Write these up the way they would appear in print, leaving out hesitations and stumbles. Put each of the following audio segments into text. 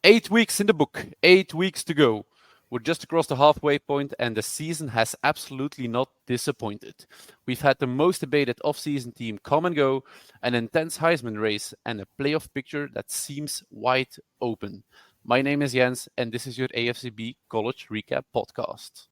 8 weeks in the book, 8 weeks to go. We're just across the halfway point, and the season has absolutely not disappointed. We've had the most debated offseason team come and go, an intense Heisman race, and a playoff picture that seems wide open. My name is Jens, and this is your AFCB College Recap Podcast.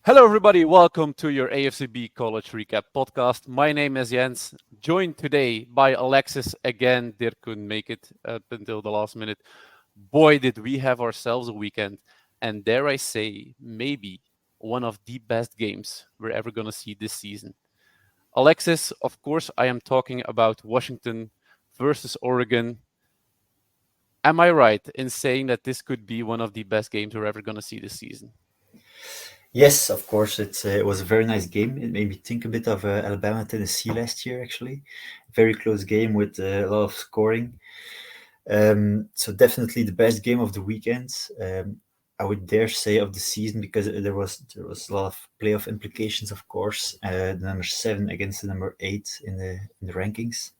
Hello, everybody. Welcome to your AFCB College Recap Podcast. My name is Jens, joined today by Alexis again. Dirk couldn't make it up until the last minute. Boy, did we have ourselves a weekend. And dare I say, maybe one of the best games we're ever going to see this season. Alexis, of course, I am talking about Washington versus Oregon. Am I right in saying that this could be one of the best games we're ever going to see this season? Yes, of course. It was a very nice game. It made me think a bit of Alabama, Tennessee last year, actually. Very close game with a lot of scoring. So definitely the best game of the weekend. I would dare say of the season because there was a lot of playoff implications, of course. The number 7 against the number 8 in the rankings.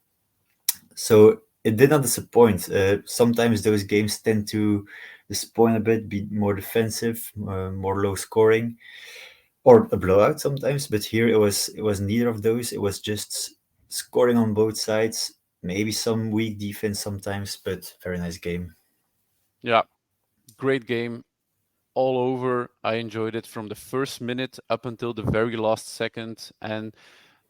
So it did not disappoint. Sometimes those games tend to disappoint a bit, be more defensive, more low scoring, or a blowout sometimes. But here it was neither of those. It was just scoring on both sides. Maybe some weak defense sometimes, but very nice game. Yeah, great game all over. I enjoyed it from the first minute up until the very last second. And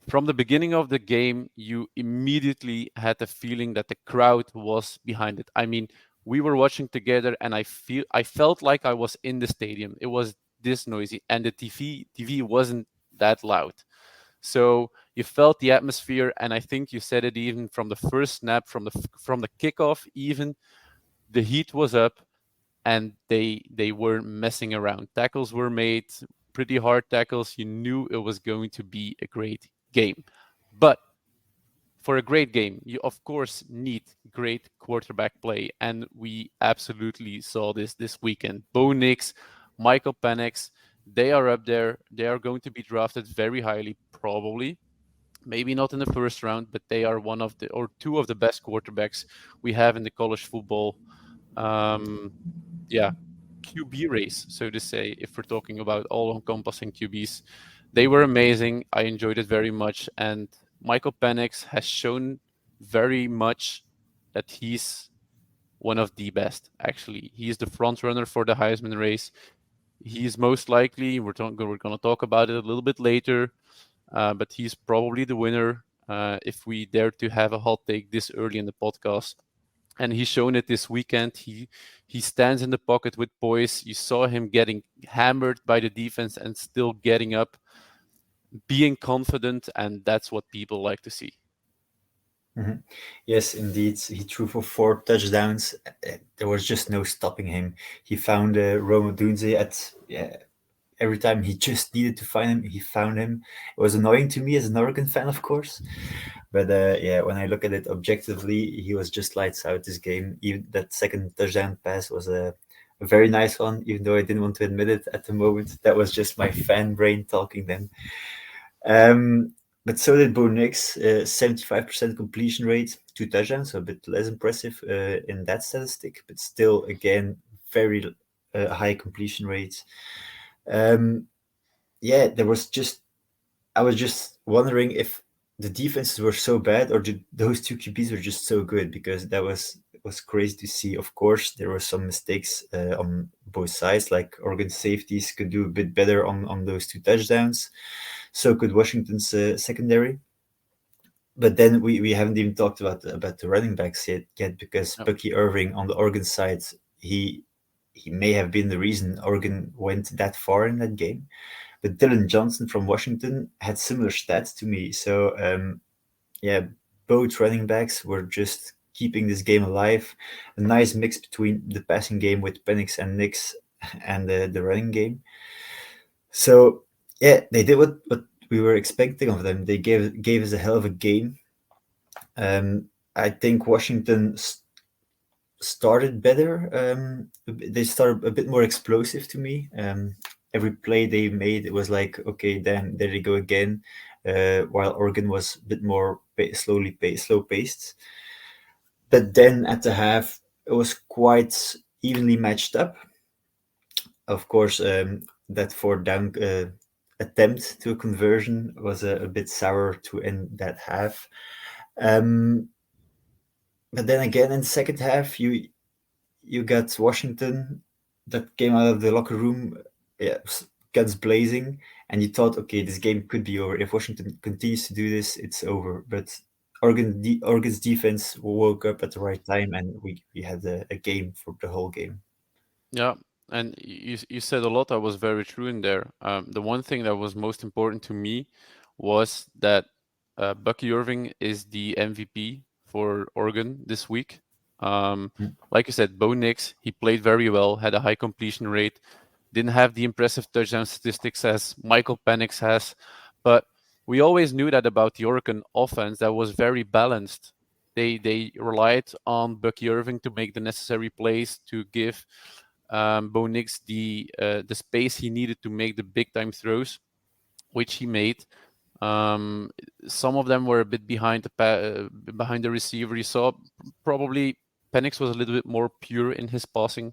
from the beginning of the game, you immediately had the feeling that the crowd was behind it. I mean, we were watching together, and I felt like I was in the stadium. It was this noisy, and the TV wasn't that loud. So you felt the atmosphere, and I think you said it even from the first snap, from the kickoff. Even the heat was up, and they weren't messing around. Tackles were made, pretty hard tackles. You knew it was going to be a great game. But for a great game, you of course need great quarterback play, and we absolutely saw this weekend. Bo Nix, Michael Penix, they are up there. They are going to be drafted very highly, probably. Maybe not in the first round, but they are one of the or two of the best quarterbacks we have in the college football. Um, yeah, QB race, so to say, if we're talking about all encompassing QBs. They were amazing. I enjoyed it very much. And Michael Penix has shown very much that he's one of the best, actually. He's the front runner for the Heisman race. He's most likely, we're going to talk about it a little bit later, but he's probably the winner if we dare to have a hot take this early in the podcast. And he's shown it this weekend. He stands in the pocket with poise. You saw him getting hammered by the defense and still getting up, being confident, and that's what people like to see. Mhm. Yes, indeed. He threw for 4 touchdowns. There was just no stopping him. He found Rome Odunze at every time he just needed to find him. He found him. It was annoying to me as an Oregon fan, of course. But yeah, when I look at it objectively, he was just lights out this game. Even that second touchdown pass was a very nice one, even though I didn't want to admit it at the moment. That was just my fan brain talking then. But so did Bo Nix, 75% completion rate, 2 touchdowns, so a bit less impressive in that statistic, but still, again, very high completion rate. Yeah, I was just wondering if the defenses were so bad or those two QBs were just so good, because that was crazy to see. Of course, there were some mistakes on both sides, like Oregon safeties could do a bit better on those 2 touchdowns. So could Washington's secondary. But then we haven't even talked about the running backs yet because No. Bucky Irving on the Oregon side, he may have been the reason Oregon went that far in that game. But Dylan Johnson from Washington had similar stats to me. So yeah, both running backs were just keeping this game alive. A nice mix between the passing game with Penix and Nix and the running game. So yeah, they did what we were expecting of them. They gave us a hell of a game. I think Washington started better. They started a bit more explosive to me. Every play they made, it was like, okay, then there they go again. While Oregon was a bit more slow paced. But then at the half, it was quite evenly matched up. Of course, that fourth down attempt to a conversion was a bit sour to end that half. Um, but then again, in the second half, you got Washington that came out of the locker room, yeah, guns blazing, and you thought, okay, this game could be over. If Washington continues to do this, it's over. But Oregon's defense woke up at the right time, and we had a game for the whole game. Yeah, and you said a lot that was very true in there. The one thing that was most important to me was that Bucky Irving is the MVP for Oregon this week. Mm, Like you said, Bo Nix, he played very well, had a high completion rate, didn't have the impressive touchdown statistics as Michael Penix has, but we always knew that about the Oregon offense that was very balanced. They relied on Bucky Irving to make the necessary plays to give Bo Nix the space he needed to make the big time throws, which he made. Um, some of them were a bit behind the receiver. You saw probably Penix was a little bit more pure in his passing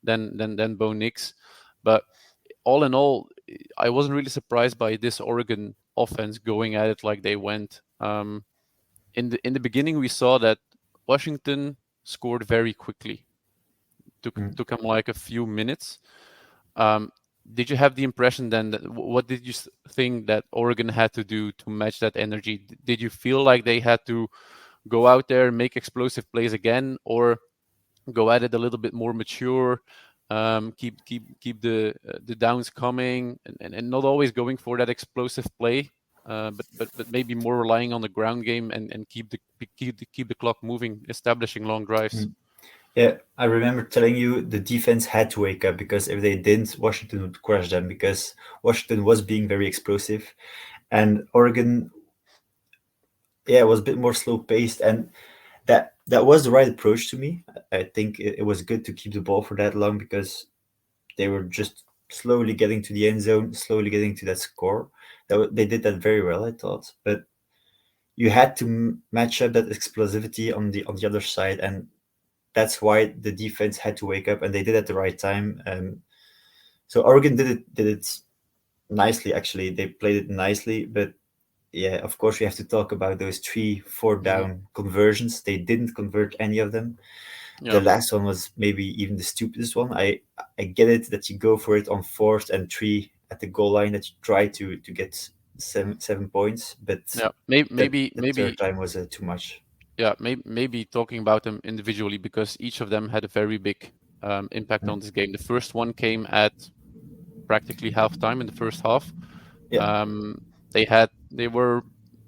than Bo Nix, but all in all, I wasn't really surprised by this Oregon offense going at it like they went. In the beginning, we saw that Washington scored very quickly. mm. Took him like a few minutes. Um, did you have the impression then that what did you think that Oregon had to do to match that energy? Did you feel like they had to go out there, make explosive plays again, or go at it a little bit more mature, keep the downs coming, and not always going for that explosive play, but maybe more relying on the ground game and keep the clock moving, establishing long drives. Mm. Yeah, I remember telling you the defense had to wake up because if they didn't, Washington would crush them because Washington was being very explosive, and Oregon, yeah, was a bit more slow paced, and that was the right approach to me. I think it was good to keep the ball for that long because they were just slowly getting to the end zone, slowly getting to that score. They did that very well, I thought, but you had to match up that explosivity on the other side, and that's why the defense had to wake up, and they did at the right time. So Oregon did it nicely. Actually, they played it nicely, but yeah, of course we have to talk about those three four Hmm. down conversions. They didn't convert any of them. The Yeah, last one was maybe even the stupidest one. I get it that you go for it on 4th and 3 at the goal line, that you try to get seven points, but yeah. Maybe that maybe the third maybe time was too much. yeah. Maybe talking about them individually because each of them had a very big impact Mm. on this game. The first one came at practically halftime in the first half. Yeah, Um, they were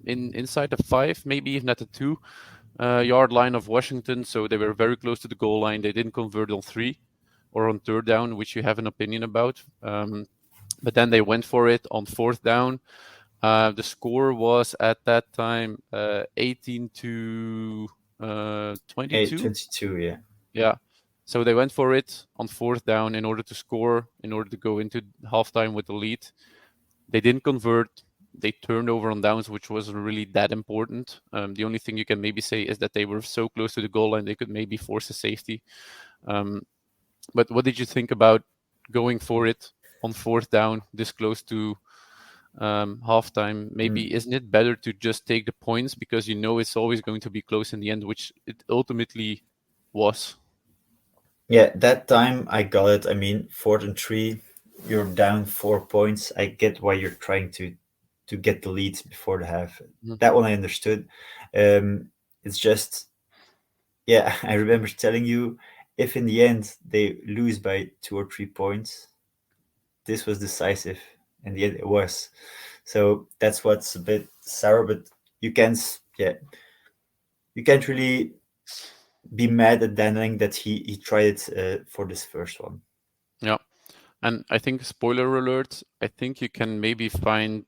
inside the 5, maybe even at the 2 yard line of Washington, so they were very close to the goal line. They didn't convert on 3 or on third down, which you have an opinion about. But then they went for it on fourth down. The score was at that time 18 to 22. 22. Yeah. Yeah. So they went for it on fourth down in order to score, in order to go into halftime with the lead. They didn't convert. They turned over on downs, which wasn't really that important. The only thing you can maybe say is that they were so close to the goal line they could maybe force a safety. Um, but what did you think about going for it on fourth down, this close to halftime? Mm. Maybe isn't it better to just take the points because you know it's always going to be close in the end, which it ultimately was. Yeah, that time I got it. I mean, 4th and 3, you're down 4 points. I get why you're trying to get the lead before the half. Mhm. That one I understood. It's just, yeah, I remember telling you, if in the end they lose by 2 or 3 points, this was decisive. In the end, it was. So that's what's a bit sour. But you can, yeah, you can't really be mad at Danning that he tried it for this first one. Yeah. And I think, spoiler alert, I think you can maybe find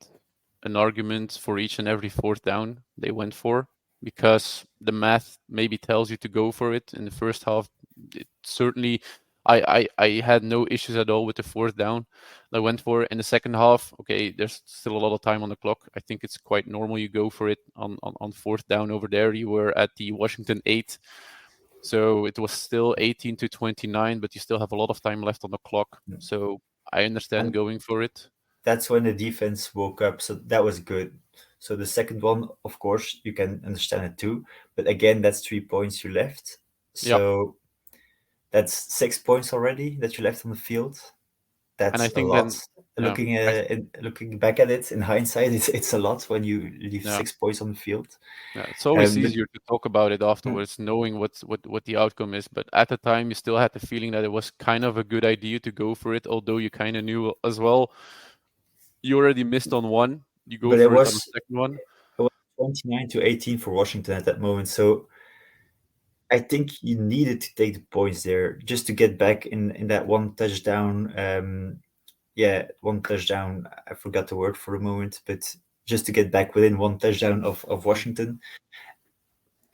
an argument for each and every fourth down they went for because the math maybe tells you to go for it in the first half. it certainly, I had no issues at all with the fourth down I went for in the second half. Okay, there's still a lot of time on the clock. I think it's quite normal you go for it on fourth down over there. You were at the Washington 8, so it was still 18 to 29, but you still have a lot of time left on the clock. So I understand And going for it. that's when the defense woke up. So that was good. So the second one, of course, you can understand it too. But again, that's 3 points you left. Yeah, So that's 6 points already that you left on the field. and I That's a think lot. then, yeah, Looking back at it in hindsight, it's a lot when you leave yeah. 6 points on the field. Yeah, it's always But easier to talk about it afterwards, knowing what the outcome is. But at the time, you still had the feeling that it was kind of a good idea to go for it, although you kind of knew as well you already missed on one. You go but it for it on the was second one. it was 29-18 for Washington at that moment. So I think you needed to take the points there just to get back in that one touchdown. Yeah, one touchdown. I forgot the word for a moment, but just to get back within one touchdown of Mm. Washington,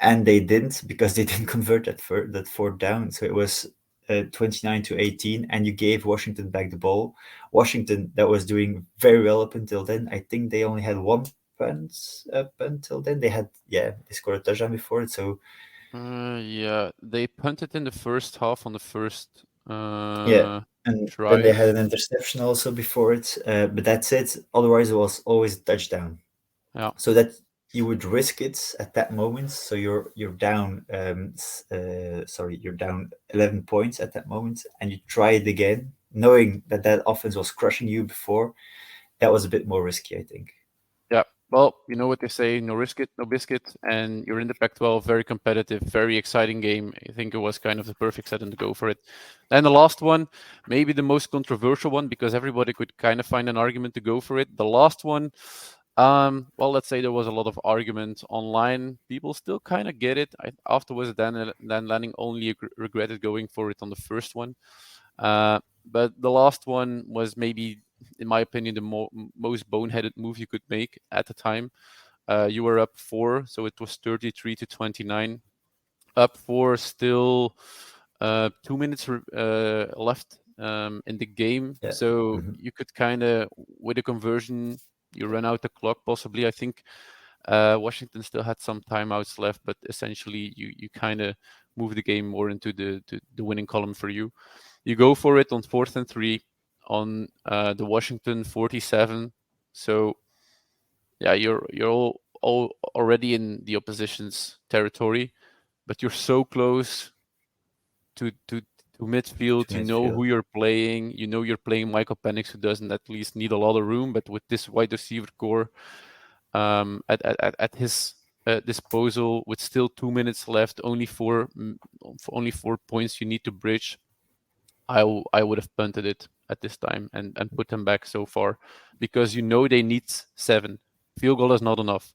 and they didn't because they didn't convert that fourth down. So it was 29-18, and you gave Washington back the ball. Washington, that was doing very well up until then. I think they only had one punt up until then. They scored a touchdown before it. So Yeah, they punted in the first half on the first yeah, and then they had drive. an interception also before it. But that's it. Otherwise, it was always a touchdown. Yeah, So that you would risk it at that moment. So you're down. You're down 11 points at that moment, and you try it again, knowing that that offense was crushing you before. That was a bit more risky, I think. yeah. Well, you know what they say, no risk it, no biscuit, and you're in the Pac-12, very competitive, very exciting game. I think it was kind of the perfect setting to go for it. And the last one, maybe the most controversial one, because everybody could kind of find an argument to go for it. The last one, well, let's say there was a lot of argument online. People still kind of get it. Afterwards, Dan Lanning only regretted going for it on the first one. But the last one was maybe, in my opinion, the most boneheaded move you could make at the time. You were up four, so it was 33 to 29. Up four, still 2 minutes left in the game. Yeah. So Mhm. you could kind of, with a conversion, you run out the clock possibly. I think Washington still had some timeouts left, but essentially you kind of move the game more into the winning column for you. You go for it on 4th and 3 on the Washington 47. So yeah, you're all already in the opposition's territory, but you're so close to midfield. To You know midfield. who you're playing. You know you're playing Michael Penix, who doesn't at least need a lot of room, but with this wide receiver core at his disposal, with still 2 minutes left, only 4 points you need to bridge. I would have punted it at this time and put them back so far, because you know they need 7. Field goal is not enough,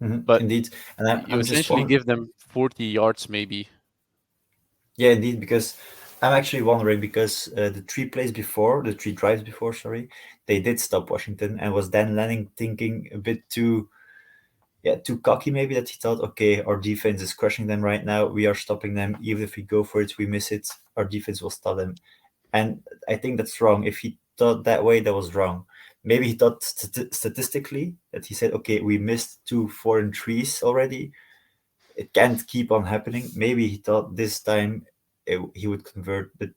but Indeed. And you I'm just essentially one. give them 40 yards maybe. Yeah, indeed, because I'm actually wondering because the 3 drives before, sorry, they did stop Washington, and was Dan Lanning thinking a bit too cocky maybe, that he thought, okay, our defense is crushing them right now. We are stopping them. Even if we go for it, we miss it. Our defense will stop them. And I think that's wrong. If he thought that way, that was wrong. Maybe he thought statistically that he said, okay, we missed 2 4 and 3s already. It can't keep on happening. Maybe he thought this time he would convert. But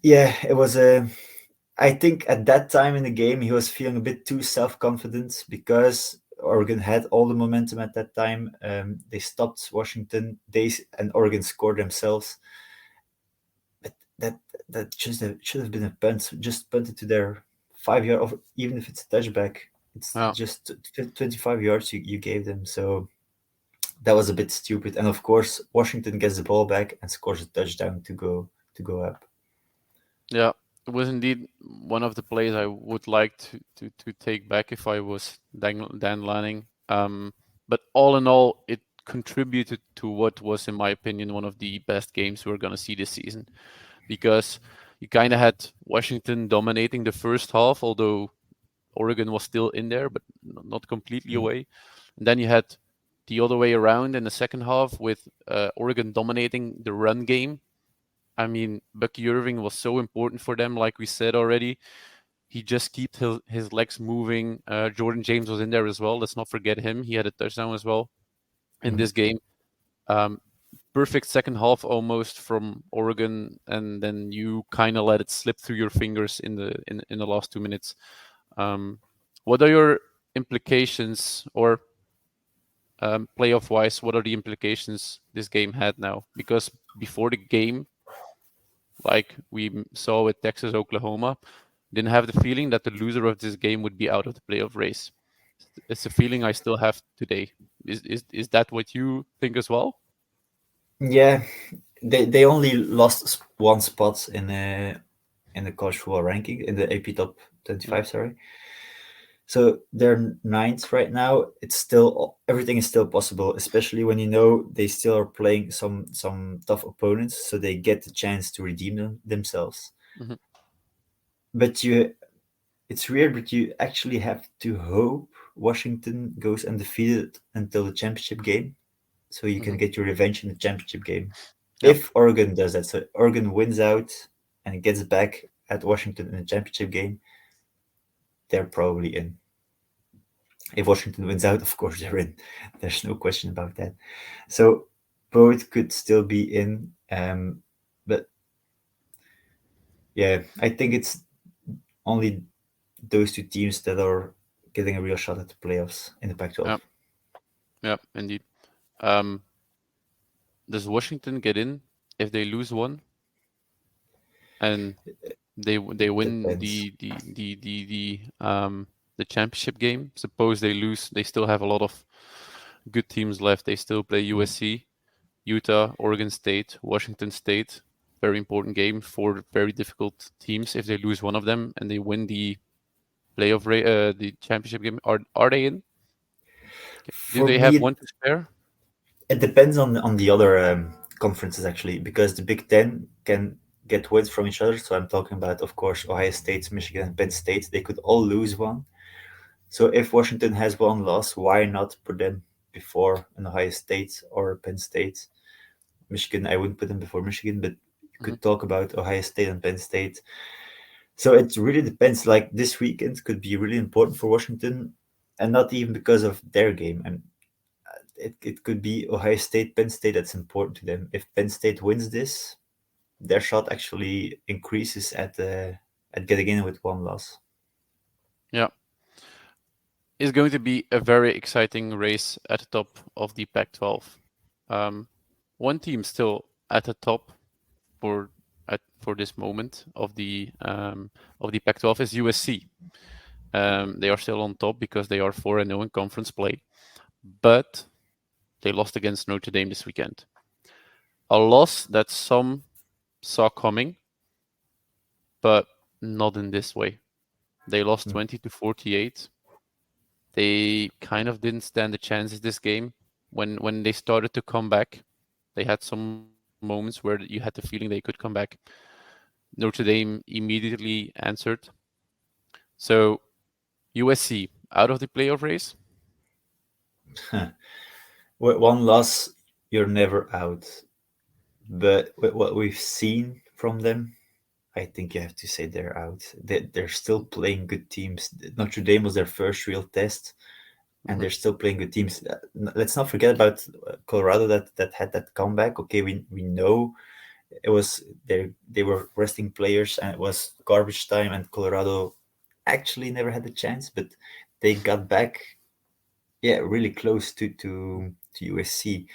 yeah, it was a. I think at that time in the game, he was feeling a bit too self confident because Oregon had all the momentum at that time. They stopped Washington. And Oregon scored themselves. But that should have been a punt. Just punted to their 5 yard, even if it's a touchback. It's Yeah, just 25 yards you gave them. So that was a bit stupid. And of course, Washington gets the ball back and scores a touchdown to go up. yeah. It was indeed one of the plays I would like to take back if I was Dan Lanning. But all in all, it contributed to what was, in my opinion, one of the best games we're going to see this season, because you kind of had Washington dominating the first half, although Oregon was still in there, but not completely Mm. away. And then you had the other way around in the second half with Oregon dominating the run game. I mean, Bucky Irving was so important for them, like we said already. He just kept his legs moving. Jordan James was in there as well. Let's not forget him. He had a touchdown as well in Mhm. this game. Um, Perfect second half almost from Oregon, and then you kind of let it slip through your fingers in the last 2 minutes. Um, what are your implications, or playoff wise? What are the implications this game had now? Because before the game, like we saw with Texas Oklahoma, didn't have the feeling that the loser of this game would be out of the playoff race. It's a feeling I still have today. Is that what you think as well? Yeah, they only lost one spot in the college football ranking in the AP top Mm, 25. Sorry, so they're ninth right now. It's still everything is still possible, especially when you know they still are playing some tough opponents, so they get the chance to redeem themselves. mhm, But it's weird, but you actually have to hope Washington goes undefeated until the championship game, so you can mhm. get your revenge in the championship game. Yep. If Oregon does that, so Oregon wins out and gets back at Washington in the championship game, they're probably in. If Washington wins out, of course they're in. There's no question about that. So both could still be in. But yeah, I think it's only those two teams that are getting a real shot at the playoffs in the Pac-12. Yep. Yep. Indeed. Um, does Washington get in if they lose one and they It win depends. the championship game? Suppose they lose, they still have a lot of good teams left. They still play Mm. USC, Utah, Oregon State, Washington State. Very important game for very difficult teams. If they lose one of them and they win the championship game, are they in? Do For they have me, one to spare? it depends on the other conferences actually, because the Big Ten can get wins from each other. So I'm talking about, of course, Ohio State, Michigan, and Penn State. They could all lose one. So if Washington has one loss, why not put them before an Ohio State or Penn State? Michigan, I wouldn't put them before Michigan, but you Hmm. could talk about Ohio State and Penn State. So it really depends. Like this weekend could be really important for Washington, and not even because of their game. And it could be Ohio State, Penn State that's important to them. If Penn State wins this, their shot actually increases at getting in with one loss. Yeah, it's going to be a very exciting race at the top of the Pac-12. Um, One team still at the top for for this moment of the Pac-12 is USC. They are still on top because they are 4-0 in conference play, but they lost against Notre Dame this weekend. A loss that some saw coming, but not in this way. They lost Mm. 20-48. They kind of didn't stand a chance this game. When they started to come back, they had some moments where you had the feeling they could come back. Notre Dame immediately answered. So USC out of the playoff race. With one loss, you're never out. But with what we've seen from them, I think you have to say they're out. They're still playing good teams. Notre Dame was their first real test, and Hmm. they're still playing good teams. Let's not forget about Colorado that had that comeback. Okay, we know it was they were resting players and it was garbage time, and Colorado actually never had the chance, but they got back, yeah, really close to USC.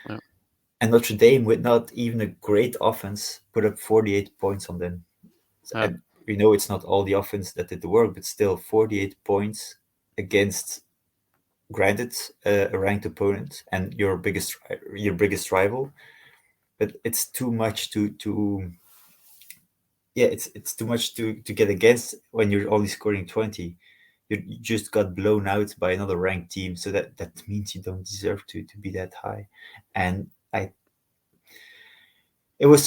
Yeah, And Notre Dame, with not even a great offense, put up 48 points on them. yeah, And we know it's not all the offense that did the work, but still 48 points against, granted, a ranked opponent and your biggest rival. But it's too much to yeah, it's too much to get against when you're only scoring 20. You just got blown out by another ranked team, so that means you don't deserve to be that high. And I it would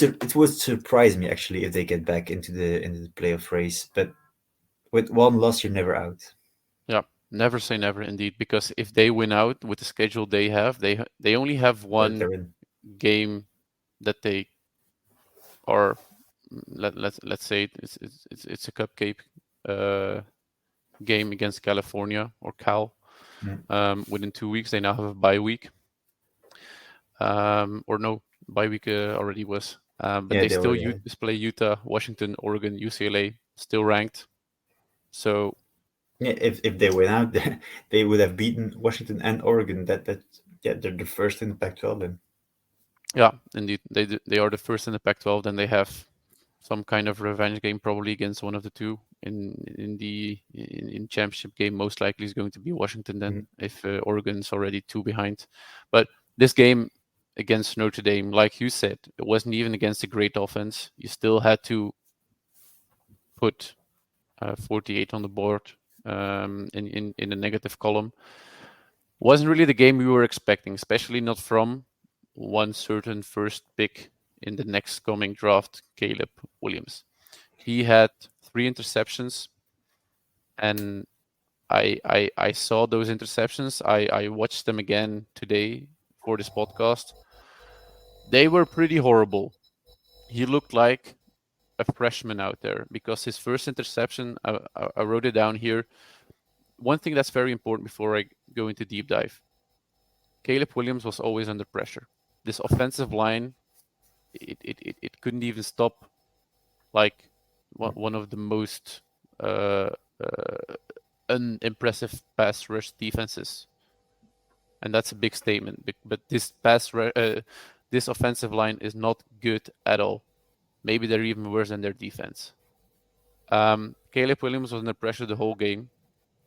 surprise me actually if they get back into the playoff race. But with one loss, you're never out. yeah. Never say never, indeed, because if they win out with the schedule they have, they only have one They're in. game that they are. Let's say it's a cupcake uh, game against California or Cal. Mm. Within 2 weeks, they now have a bye week. Or no, bye week already was. But Yeah, they they still already had. play Utah, Washington, Oregon, UCLA, still ranked. So Yeah, if they win out, they would have beaten Washington and Oregon. Yeah, they're the first in the Pac-12 then. yeah, indeed, they are the first in the Pac-12. Then they have some kind of revenge game probably against one of the two in championship game. Most likely is going to be Washington then, Mm. if Oregon's already two behind. But this game against Notre Dame, like you said, it wasn't even against a great offense. You still had to put 48 on the board in the negative column. Wasn't really the game we were expecting, especially not from one certain first pick in the next coming draft, Caleb Williams. He had 3 interceptions, and I saw those interceptions. I watched them again today for this podcast. They were pretty horrible. He looked like a freshman out there because his first interception, I wrote it down here. One thing that's very important before I go into deep dive, Caleb Williams was always under pressure. This offensive line, it couldn't even stop like one of the most uh, uh, unimpressive pass rush defenses, and that's a big statement. But this offensive line is not good at all. Maybe they're even worse than their defense. Caleb Williams was under pressure the whole game.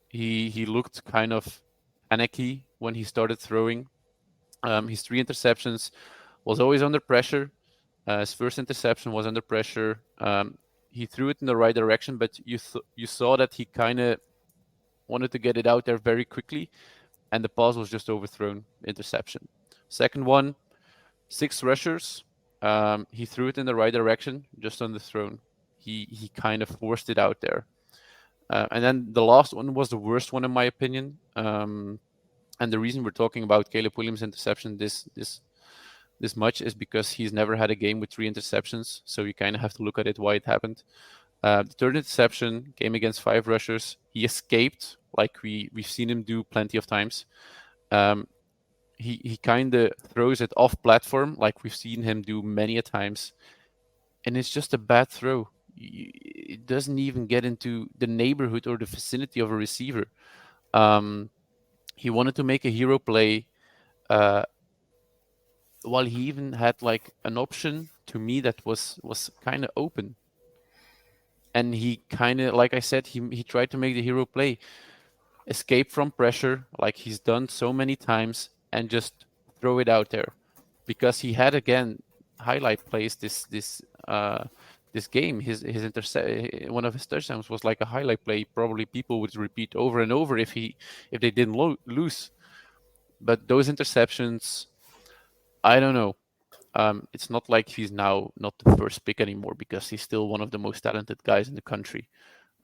He looked kind of panicky when he started throwing. His 3 interceptions was always under pressure. His first interception was under pressure. He threw it in the right direction, but you saw that he kind of wanted to get it out there very quickly, and the pass was just overthrown. Interception. Second one, 6 rushers. He threw it in the right direction, just underthrown. He kind of forced it out there. And then the last one was the worst one in my opinion. And the reason we're talking about Caleb Williams' interception this much is because he's never had a game with 3 interceptions. So you kind of have to look at it why it happened. The third interception came against 5 rushers. He escaped, like we've seen him do plenty of times. Um, he kind of throws it off platform, like we've seen him do many a times, and it's just a bad throw. It doesn't even get into the neighborhood or the vicinity of a receiver. Um, he wanted to make a hero play, uh, while he even had like an option to me that was kind of open, and he kind of, like I said, he tried to make the hero play, escape from pressure like he's done so many times, and just throw it out there, because he had again highlight plays this game. One of his touchdowns was like a highlight play. Probably people would repeat over and over if they didn't lose. But those interceptions, I don't know. It's not like he's now not the first pick anymore, because he's still one of the most talented guys in the country.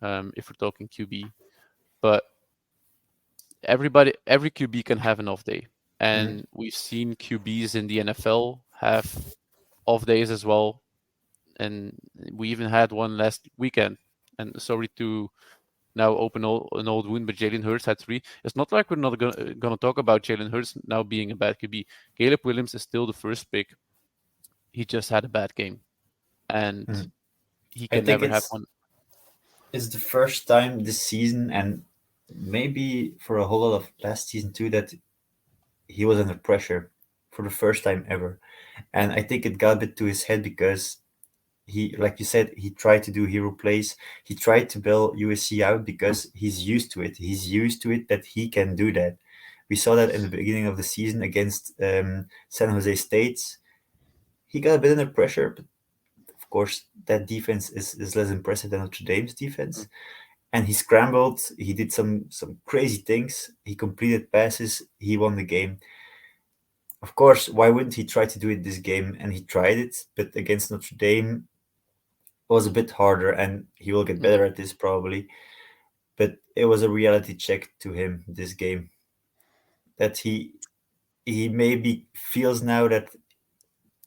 If we're talking QB, but every QB can have an off day, Mm. and we've seen QBs in the NFL have off days as well, and we even had one last weekend. And sorry to now open an old wound, but Jalen Hurts had 3. It's not like we're not gonna talk about Jalen Hurts now being a bad QB. Caleb Williams is still the first pick. He just had a bad game, and Mm. he I can think never have one. it's the first time this season, and maybe for a whole lot of last season too, that he was under pressure for the first time ever. And I think it got a bit to his head because he, like you said, he tried to do hero plays. He tried to bail USC out because he's used to it. He's used to it that he can do that. We saw that in the beginning of the season against San Jose State. He got a bit under pressure, but of course that defense is less impressive than Notre Dame's defense. And he scrambled. He did some crazy things. He completed passes. He won the game. Of course, why wouldn't he try to do it this game? And he tried it, but against Notre Dame was a bit harder, and he will get Mhm. better at this probably. but it was a reality check to him this game, that he maybe feels now that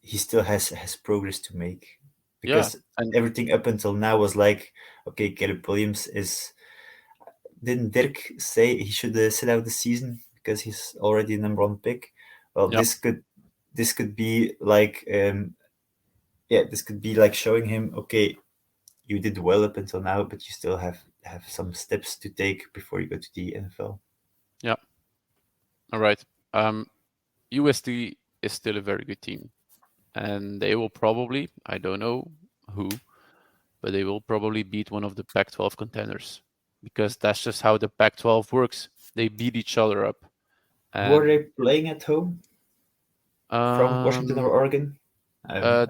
he still has progress to make, Yeah, because and everything up until now was like, okay, Caleb Williams is. Didn't Dirk say he should sit out the season because he's already number one pick? Well, yeah, this could be like yeah, this could be like showing him, okay, you did well up until now, but you still have some steps to take before you go to the NFL. yeah. All right. USD is still a very good team, and they will probably, I don't know who, but they will probably beat one of the Pac-12 contenders because that's just how the Pac-12 works. They beat each other up, Who are and they playing at home from Washington or um, Oregon?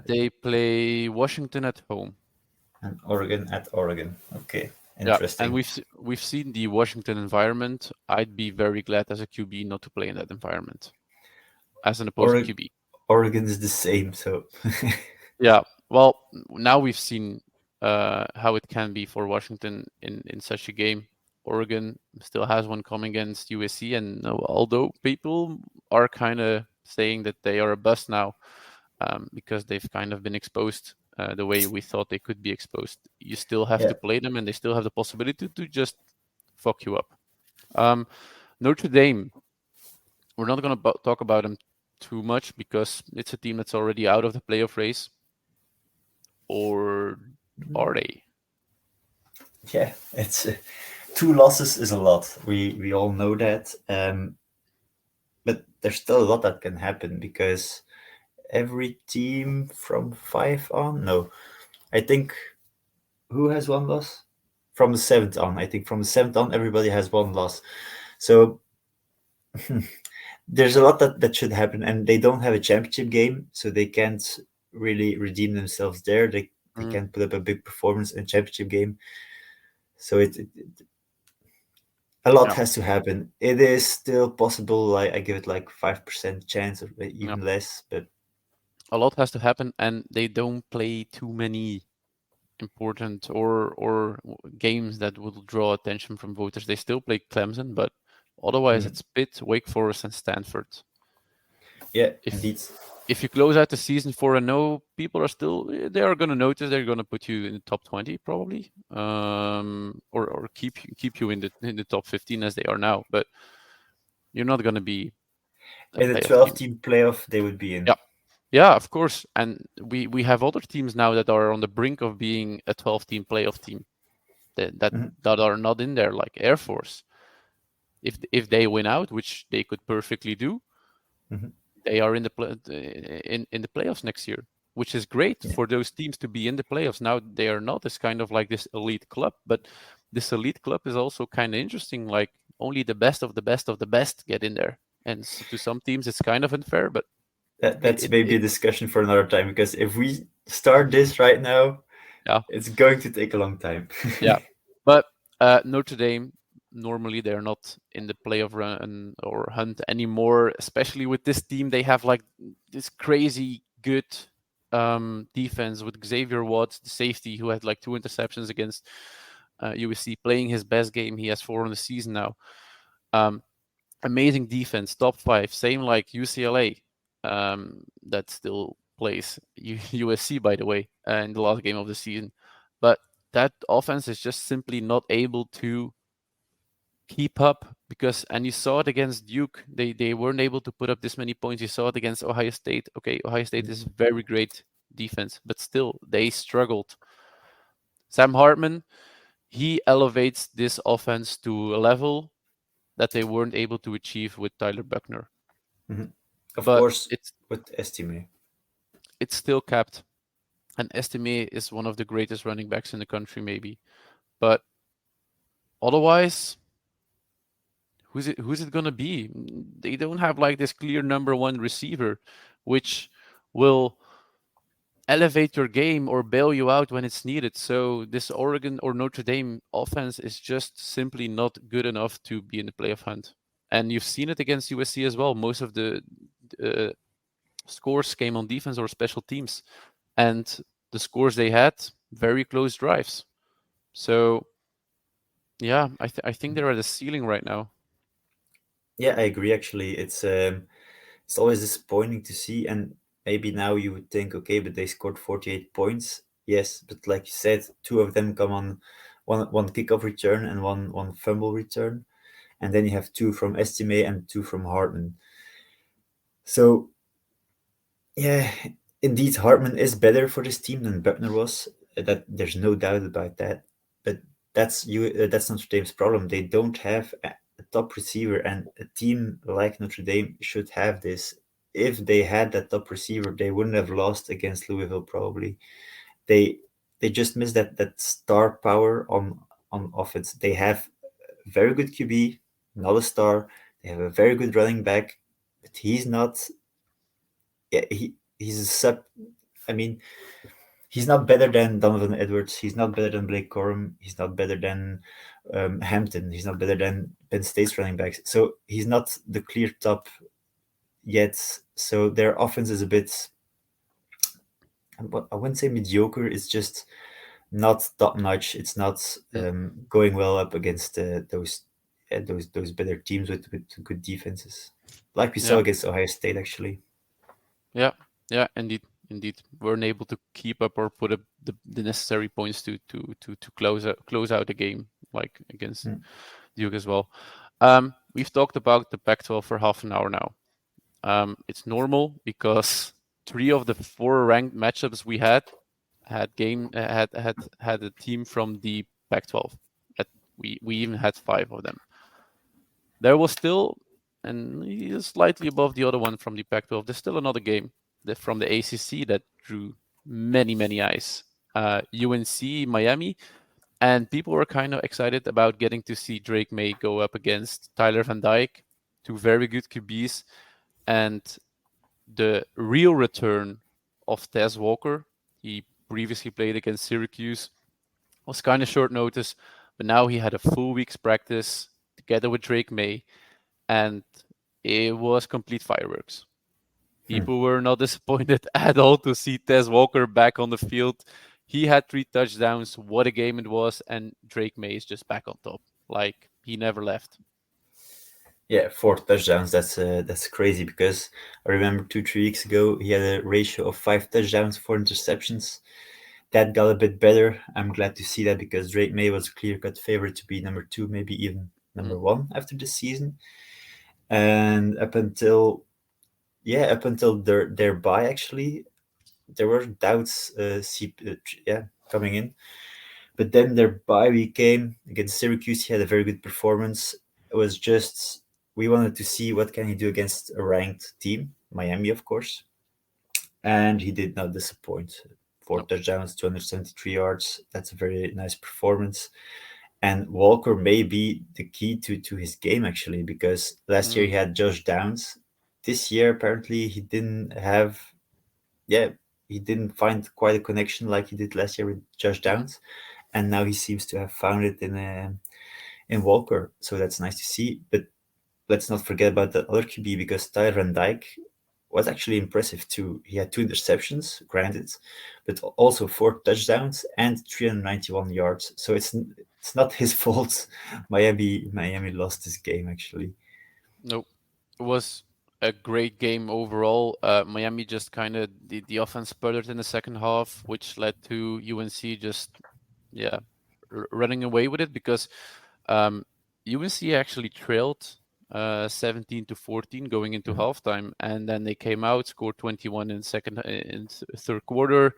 they play Washington at home. And Oregon at Oregon. Okay, Yeah, and interesting. we've seen the Washington environment. I'd be very glad as a QB not to play in that environment as an opposing Or QB. Oregon is the same, so Yeah, well, now we've seen how it can be for Washington in such a game. Oregon still has one coming against USC, and although people are kind of saying that they are a bust now because they've kind of been exposed the way we thought they could be exposed, you still have yeah. to play them, and they still have the possibility to just fuck you up. Um, Notre Dame, we're not going to talk about them too much because it's a team that's already out of the playoff race, or are they? Yeah, it's two losses is a lot. We all know that, but there's still a lot that can happen because every team from five on, no, I think who has one loss from the seventh on. I think from the seventh on, everybody has one loss. So there's a lot that should happen, and they don't have a championship game, so they can't really redeem themselves there. They Mm, can't put up a big performance in a championship game. So a lot yeah, has to happen. It is still possible. Like I give it like 5% chance, or yeah. even less. But A lot has to happen, and they don't play too many important or games that will draw attention from voters. They still play Clemson, but otherwise mm, it's Pitt, Wake Forest, and Stanford. yeah, If indeed. if you close out the season 4-0, people are still they are going to notice. They're going to put you in the top 20 probably, or keep you in the top 15 as they are now. But you're not going to be a In a playoff 12 team. team playoff, they would be in. Yeah, yeah, of course. And we have other teams now that are on the brink of being a 12-team playoff team that, that Mhm, that are not in there, like Air Force. If they win out, which they could perfectly do, mhm. they are in the playoffs next year, which is great Yeah, for those teams to be in the playoffs. Now they are not as kind of like this elite club, but this elite club is also kind of interesting. Like only the best of the best of the best get in there, and to some teams it's kind of unfair, but that's maybe it a discussion for another time, because if we start this right now, yeah. it's going to take a long time. Yeah, but Notre Dame normally they're not in the playoff run or hunt anymore. Especially with this team, they have like this crazy good defense with Xavier Watts, the safety who had like 2 interceptions against USC, playing his best game. He has 4 on the season now. Um, Amazing defense, top 5, same like UCLA. That still plays USC, by the way, in the last game of the season. But that offense is just simply not able to keep up because, and you saw it against Duke, they weren't able to put up this many points. You saw it against Ohio State. Okay, Ohio State is very great defense, but still they struggled. Sam Hartman, he elevates this offense to a level that they weren't able to achieve with Tyler Buckner. Mhm. Of But course, with estimate. it's still capped. And Estime is one of the greatest running backs in the country, maybe. But otherwise, who's it gonna be? They don't have like this clear number one receiver, which will elevate your game or bail you out when it's needed. So this Oregon or Notre Dame offense is just simply not good enough to be in the playoff hunt. And you've seen it against USC as well. Most of the uh, scores came on defense or special teams, and the scores they had very close drives. So Yeah, I think they're at the ceiling right now. Yeah, I agree. Actually, it's always disappointing to see, and maybe now you would think, okay, but they scored 48 points. Yes, but like you said, two of them come on one kickoff return and one fumble return, and then you have two from Estimate and two from Hartman. So yeah, indeed, Hartman is better for this team than Buckner was. That there's no doubt about that. But that's Notre Dame's problem. They don't have a top receiver, and a team like Notre Dame should have this. If they had that top receiver, they wouldn't have lost against Louisville. Probably they they just miss that star power on offense. They have a very good QB, not a star. They have a very good running back, but he's not. Yeah, he's a sub. I mean, he's not better than Donovan Edwards. He's not better than Blake Corum. He's not better than Hampton. He's not better than Penn State's running backs. So he's not the clear top yet. So their offense is a bit. I wouldn't say mediocre. It's just not top notch. It's not Mm, going well up against those better teams with good defenses, like we saw yeah, against Ohio State actually. yeah, yeah. Indeed, weren't able to keep up or put up the necessary points to close out the game, like against Mm. Duke as well. We've talked about the Pac-12 for half an hour now. It's normal because three of the four ranked matchups we had a team from the Pac-12. At, we even had five of them. There was still, and he is slightly above the other one from the Pac-12. There's still another game from the ACC that drew many eyes. UNC Miami, and people were kind of excited about getting to see Drake May go up against Tyler Van Dyke, two very good QBs, and the real return of Tez Walker. He previously played against Syracuse, was kind of short notice, but now he had a full week's practice together with Drake May, and it was complete fireworks. Hmm. People were not disappointed at all to see Tez Walker back on the field. He had 3 touchdowns. What a game it was, and Drake May is just back on top. Like he never left. Yeah, 4 touchdowns. That's crazy because I remember 2 3 weeks ago he had a ratio of 5 touchdowns, 4 interceptions. That got a bit better. I'm glad to see that because Drake May was a clear cut favorite to be number two, maybe even Mm, number one after this season. And up until their bye actually, there were doubts. Coming in. But then their bye week came against Syracuse. He had a very good performance. It was just we wanted to see what can he do against a ranked team, Miami, of course, and he did not disappoint. Four no. touchdowns, 273 yards. That's a very nice performance. And Walker may be the key to his game actually, because last year Mm, he had Josh Downs. This year apparently he didn't have. Yeah, he didn't find quite a connection like he did last year with Josh mm, Downs, and now he seems to have found it in Walker. So that's nice to see. But let's not forget about the other QB because Tyler Van Dyke was actually impressive too. He had 2 interceptions, granted, but also 4 touchdowns and 391 yards. So it's not his fault. Miami lost this game actually. no. It was a great game overall. Miami just kind of the offense sputtered in the second half, which led to UNC just yeah running away with it because UNC actually trailed 17-14 going into Mhm. halftime, and then they came out, scored 21 in third quarter.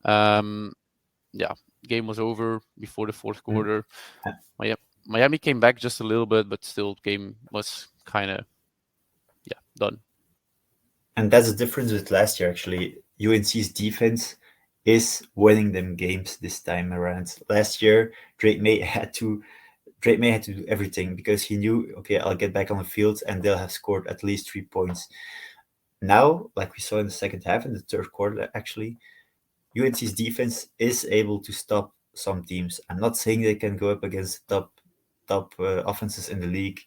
Um, yeah, game was over before the fourth Mm. quarter. Miami came back just a little bit, but still, game was kind of done. And that's the difference with last year actually. UNC's defense is winning them games this time around. Last year, Drake May had to do everything because he knew, okay, I'll get back on the field and they'll have scored at least 3 points. Now, like we saw in the second half, in the third quarter, actually, UNC's defense is able to stop some teams. I'm not saying they can go up against top offenses in the league,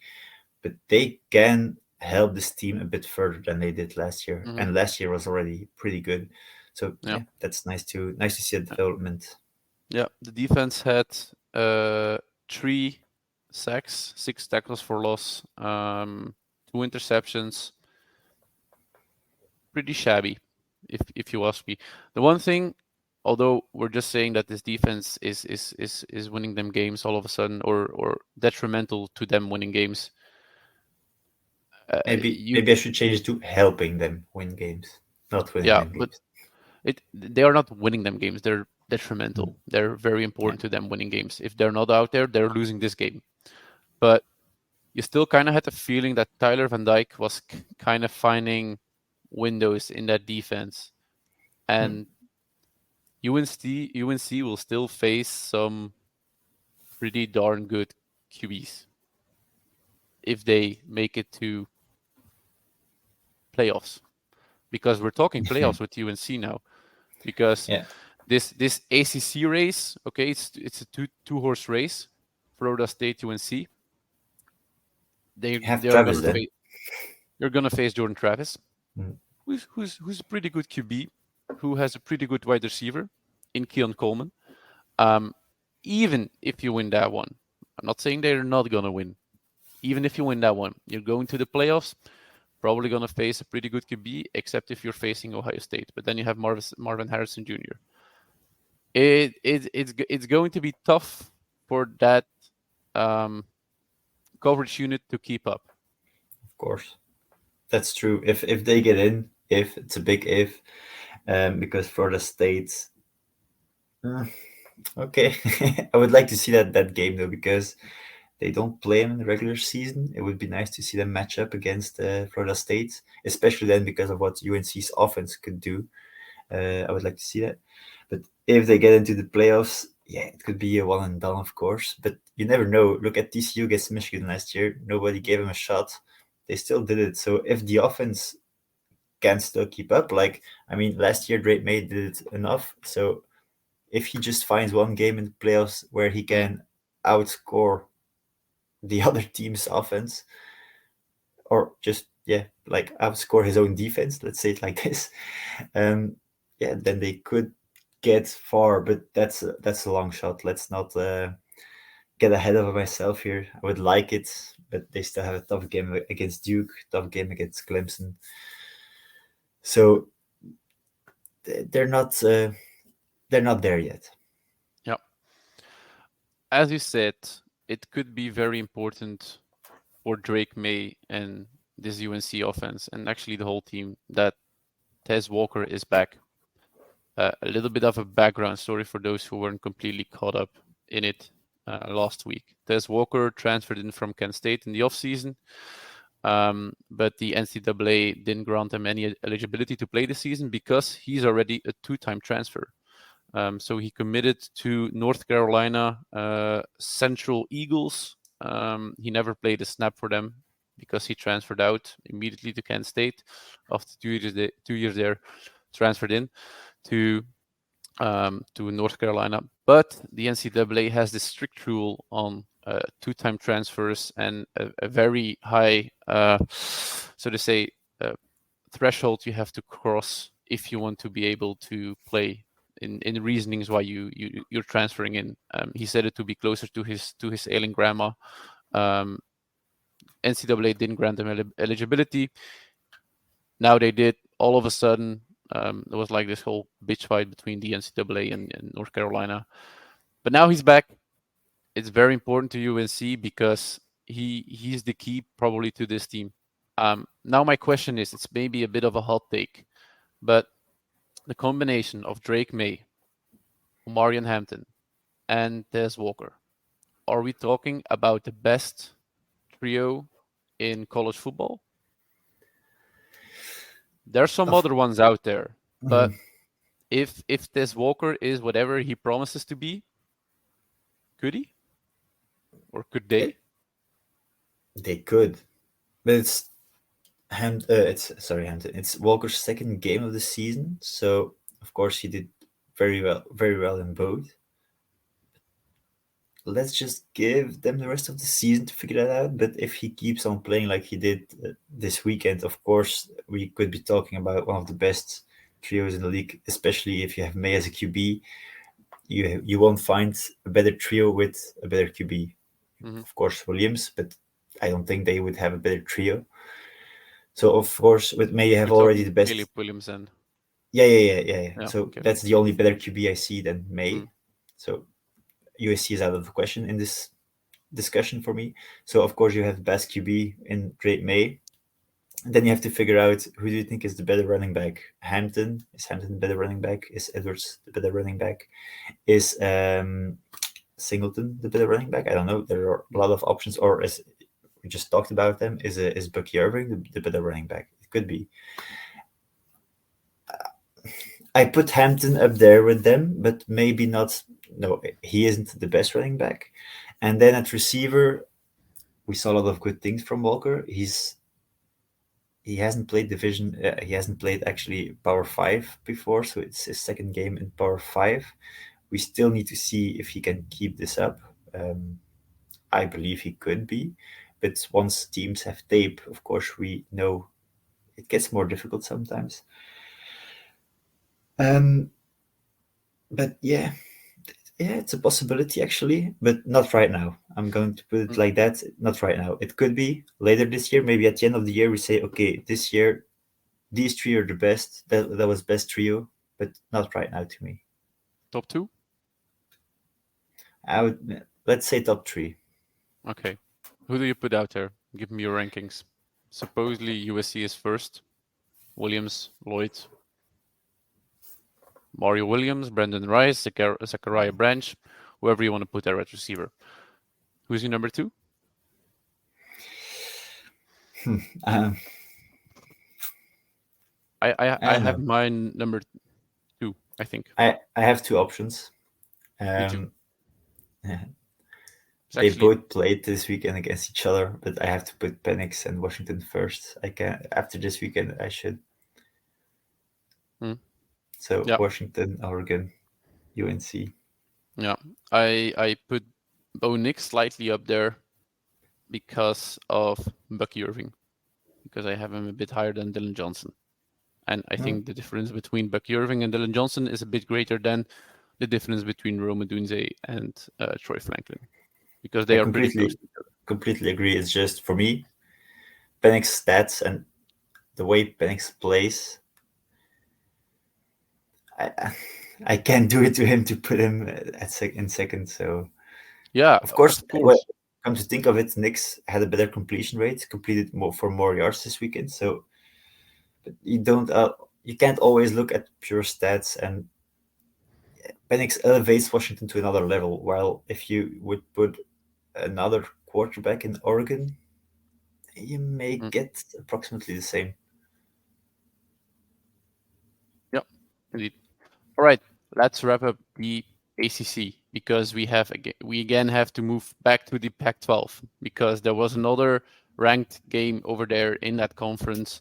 but they can help this team a bit further than they did last year. Hmm. And last year was already pretty good. So Yeah, yeah, that's nice to see a development. yeah. The defense had 3 sacks, 6 tackles for loss, 2 interceptions. Pretty shabby, if you ask me. The one thing, although we're just saying that this defense is winning them games all of a sudden, or detrimental to them winning games. Maybe I should change it to helping them win games, not winning Yeah, them but games. they are not winning them games. They're Mm. detrimental. They're very Yeah. important to them winning games. If they're not out there, they're losing this game. But you still kind of had the feeling that Tyler Van Dyke was kind of finding windows in that defense, Mm. and UNC will still face some pretty darn good QBs if they make it to playoffs. Because we're talking playoffs with UNC now. Because Yeah. this ACC race, okay, it's a two horse race. Florida State, UNC. Have They are Travis gonna then. face You're gonna face Jordan Travis, Mm. who's a pretty good QB, who has a pretty good wide receiver in Keon Coleman. Um, even if you win that one, I'm not saying they're not gonna win. Even if you win that one, you're going to the playoffs. Probably gonna face a pretty good QB, except if you're facing Ohio State. But then you have Marvin Harrison Jr. It's going to be tough for that um, coverage unit to keep up. Of course, that's true. If they get in, if it's a big if, because for the states, uh, okay, I would like to see that game though because they don't play them in the regular season. It would be nice to see them match up against Florida State, especially then because of what UNC's offense could do. I would like to see that. But if they get into the playoffs, yeah, it could be a one and done, of course. But you never know. Look at TCU against Michigan last year. Nobody gave him a shot. They still did it. So if the offense can still keep up, like I mean, last year Drake May did it enough. So if he just finds one game in the playoffs where he Mm. can outscore the other team's offense, or just like outscore his own defense, let's say it like this, um, yeah, then they could get far. But that's a long shot. Let's not get ahead of myself here. I would like it, but they still have a tough game against Duke, tough game against Clemson. So they're not they're not there yet. Yeah, as you said, it could be very important for Drake May and this UNC offense, and actually the whole team, that Tez Walker is back. A little bit of a background story for those who weren't completely caught up in it last week. Tez Walker transferred in from Kent State in the offseason, but the NCAA didn't grant him any eligibility to play this season because he's already a two-time transfer. So he committed to North Carolina Central Eagles. He never played a snap for them because he transferred out immediately to Kent State after 2 years there, transferred in to North Carolina. But the NCAA has this strict rule on two-time transfers and a very high, so to say, threshold you have to cross if you want to be able to play. In reasonings why you're transferring in, he said it to be closer to his ailing grandma. NCAA didn't grant him eligibility. Now they did. All of a sudden, there was like this whole bitch fight between the NCAA and North Carolina. But now he's back. It's very important to UNC because he's the key probably to this team. Now my question is, it's maybe a bit of a hot take, but the combination of Drake May, Omarion Hampton, and Tez Walker, are we talking about the best trio in college football? There's some Of, other ones out there, but Mhm. if Tez Walker is whatever he promises to be, could he or could they? It- they could, but it's sorry, Hampton. It's Walker's second game of the season, so of course he did very well in both. Let's just give them the rest of the season to figure that out. But if he keeps on playing like he did this weekend, of course we could be talking about one of the best trios in the league. Especially if you have May as a QB, you won't find a better trio with a better QB. Hmm. of course Williams, but I don't think they would have a better trio. So of course with May you We're have already talking the Caleb best. Williams and Yeah. yeah, So okay. that's the only better QB I see than Mm. May. So USC is out of the question in this discussion for me. So of course you have the best QB in Drake May. And then you have to figure out who do you think is the better running back. Hampton, is Hampton the better running back? Is Edwards the better running back? Is Singleton the better running back? I don't know. There are a Mm. lot of options. Or as we just talked about them, is Bucky Irving the better running back? It could be. I put Hampton up there with them, but maybe not. No, he isn't the best running back. And then at receiver, we saw a lot of good things from Walker. He hasn't played division. He hasn't played actually Power Five before, so it's his second game in Power Five. We still need to see if he can keep this up. Um, I believe he could be, but once teams have tape, of course, we know it gets more difficult sometimes. Um, but yeah, it's a possibility actually, but not right now. I'm going to put it Mm. like that. Not right now. It could be later this year. Maybe at the end of the year, we say, okay, this year these three are the best. That was best trio, but not right now to me. Top two? I would let's say top three. Okay. Who do you put out there? Give me your rankings. Supposedly USC is first. Williams, Lloyd, Mario Williams, Brandon Rice, Zachariah Branch, whoever you want to put there at receiver. Who's your number two? Um, I I don't have know. mine number two, I think. I have two options. Me too. Um, It's they actually both played this weekend against each other, but I have to put Penix and Washington first. I can after this weekend I should. mm, So yeah, Washington, Oregon, UNC. yeah. I put Bo Nix slightly up there because of Bucky Irving, because I have him a bit higher than Dylan Johnson. And I Hmm, think the difference between Bucky Irving and Dylan Johnson is a bit greater than the difference between Rome Odunze and Troy Franklin, because I they are pretty close to each other. completely agree. It's just for me, Penix stats and the way Penix plays. I I can't do it to him to put him in second. So Yeah, of course, of well, course. come to think of it, Knicks had a better completion rate, completed more yards this weekend. So but you can't always look at pure stats. And Penix elevates Washington to another level. While if you would put another quarterback in Oregon, you may Mm, get approximately the same. yeah, indeed. All right, let's wrap up the ACC because we again have to move back to the Pac-12 because there was another ranked game over there in that conference.